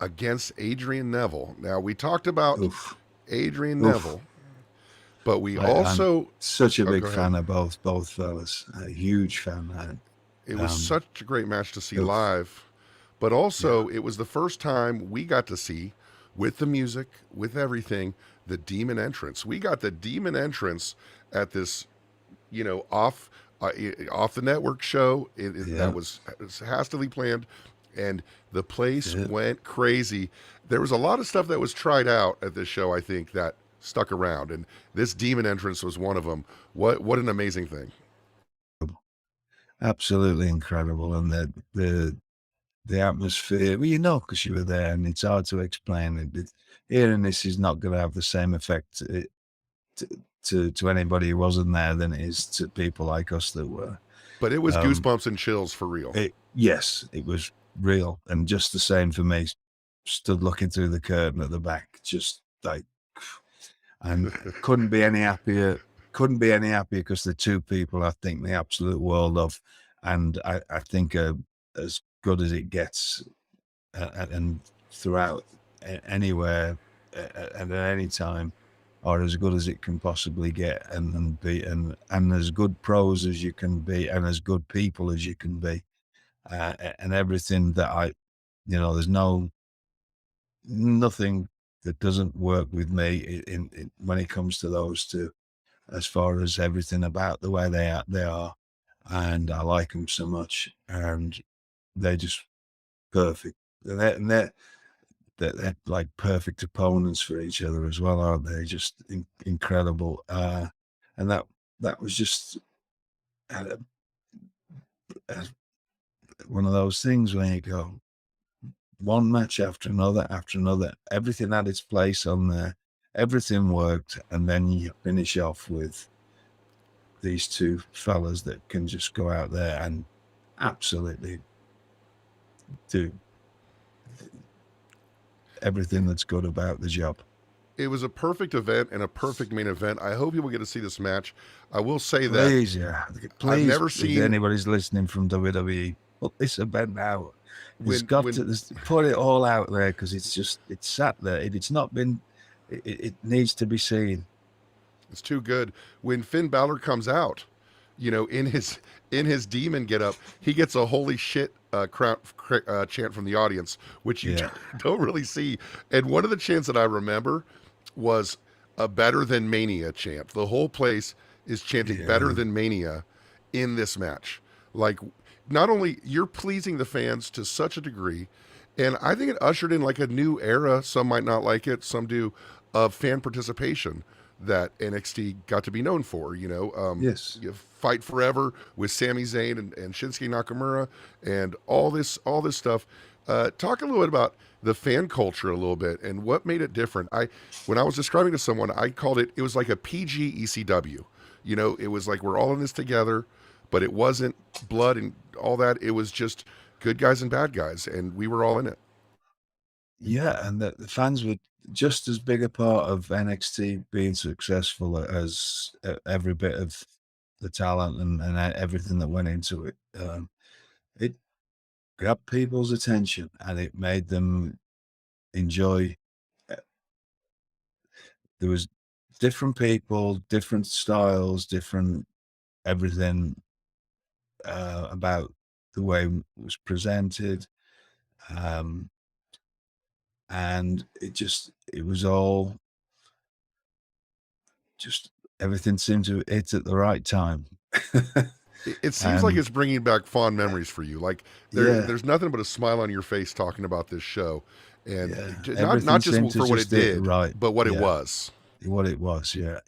against Adrian Neville. Now we talked about Adrian Neville, but we I'm such a big fan of both fellas. A huge fan. It was such a great match to see live, but also it was the first time we got to see, with the music, with everything, the demon entrance. We got the demon entrance at this, off the network show. That was hastily planned, and the place went crazy. There was a lot of stuff that was tried out at this show, I think, that stuck around, and this demon entrance was one of them. What an amazing thing! Absolutely incredible, and the atmosphere. Well, because you were there, and it's hard to explain it. Hearing this is not going to have the same effect to anybody who wasn't there than it is to people like us that were. But it was goosebumps and chills for real. Yes, it was real, and just the same for me. Stood looking through the curtain at the back, just like, and couldn't be any happier. Couldn't be any happier because the two people I think the absolute world of, and I think are as good as it gets, and throughout anywhere and at any time, are as good as it can possibly get, and be and as good pros as you can be, and as good people as you can be, and everything that there's nothing that doesn't work with me in when it comes to those two. As far as everything about the way they are, and I like them so much, and they're just perfect. And they're like perfect opponents for each other as well, aren't they? Just incredible. And that was just one of those things when you go one match after another, everything had its place on there. Everything worked, and then you finish off with these two fellas that can just go out there and absolutely do everything that's good about the job. It was a perfect event and a perfect main event. I hope people get to see this match. I will say Please, I've never seen anybody's listening from WWE. Put this event out. It's got to put it all out there, because it's sat there. It's not been. It needs to be seen. It's too good. When Finn Balor comes out, in his demon getup, he gets a holy shit chant from the audience, which you don't really see. And one of the chants that I remember was a "Better Than Mania" chant. The whole place is chanting "Better Than Mania" in this match. Like, not only you're pleasing the fans to such a degree, and I think it ushered in like a new era. Some might not like it, some do, of fan participation that NXT got to be known for. Yes. Fight Forever with Sami Zayn and Shinsuke Nakamura and all this stuff. Talk a little bit about the fan culture a little bit and what made it different. When I was describing to someone, I called it was like a PG ECW. It was like we're all in this together, but it wasn't blood and all that. It was just good guys and bad guys, and we were all in it. Yeah, and the fans were just as big a part of NXT being successful as every bit of the talent and everything that went into it. It grabbed people's attention, and it made them enjoy. There was different people, different styles, different everything about the way it was presented. And it was all just everything seemed to hit at the right time. It seems like it's bringing back fond memories for you. Like there's nothing but a smile on your face talking about this show, and not just for what it did, but what it was. What it was, yeah,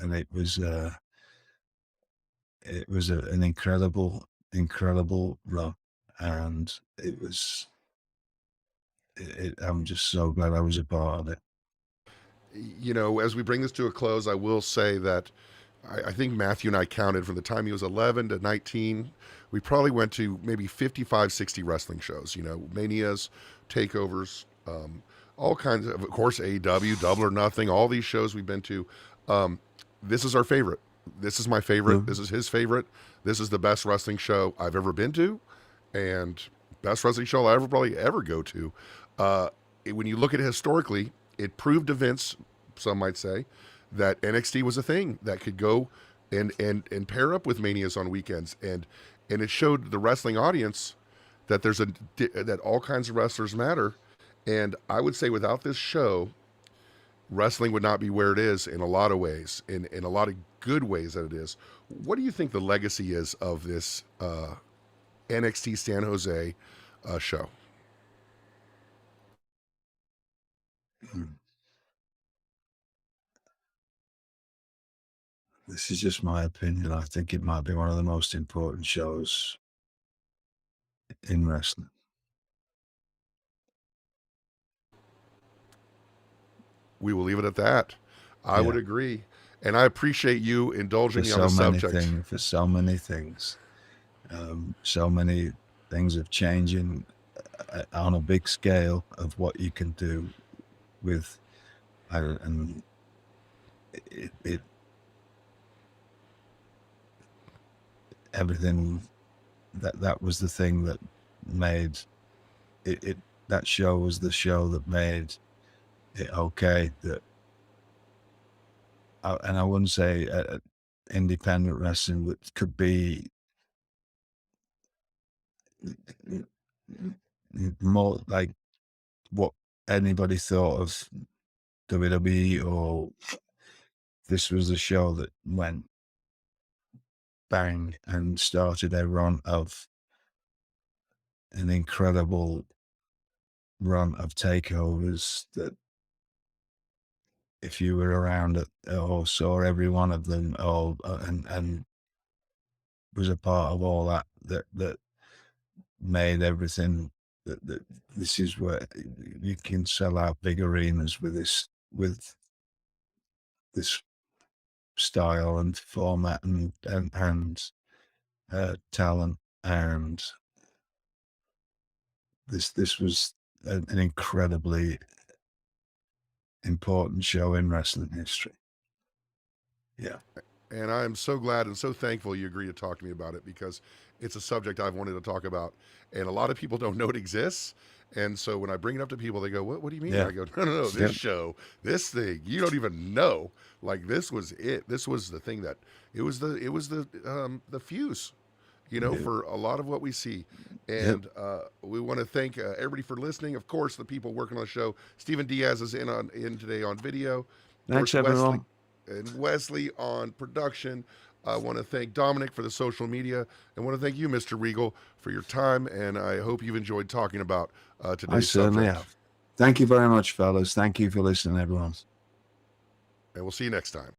and it was an incredible run, and it was. I'm just so glad I was a part of it. As we bring this to a close, I will say that I think Matthew and I counted from the time he was 11 to 19. We probably went to maybe 55, 60 wrestling shows, Manias, takeovers, all kinds of course, AEW, Double or Nothing, all these shows we've been to. This is our favorite. This is my favorite. This is his favorite. This is the best wrestling show I've ever been to, and best wrestling show I'll probably ever go to. When you look at it historically, it proved to Vince, some might say, that NXT was a thing that could go and pair up with Manias on weekends, and it showed the wrestling audience that that all kinds of wrestlers matter. And I would say without this show, wrestling would not be where it is in a lot of ways, in a lot of good ways that it is. What do you think the legacy is of this NXT San Jose show? This is just my opinion. I think it might be one of the most important shows in wrestling. We will leave it at that. I would agree. And I appreciate you indulging me on the subject. For so many things. So many things of changing on a big scale of what you can do with, and everything that was the thing that made it. That show was the show that made it okay. And I wouldn't say independent wrestling could be more like what anybody thought of WWE, or this was a show that went bang and started a run of an incredible run of takeovers that if you were around it or saw every one of them all and was a part of all that made everything that this is where you can sell out big arenas with this style and format and talent, and this was an incredibly important show in wrestling history. Yeah. And I'm so glad and so thankful you agreed to talk to me about it, because it's a subject I've wanted to talk about. And a lot of people don't know it exists. And so when I bring it up to people, they go, what do you mean? Yeah. I go, no, this show, this thing, you don't even know. Like, this was it. This was the thing that, it was the fuse, for a lot of what we see. And we want to thank everybody for listening. Of course, the people working on the show. Stephen Diaz is in today on video. Thanks, everyone. And Wesley on production. I want to thank Dominic for the social media. And want to thank you, Mr. Regal, for your time. And I hope you've enjoyed talking about today's subject. I certainly have. Thank you very much, fellas. Thank you for listening, everyone. And we'll see you next time.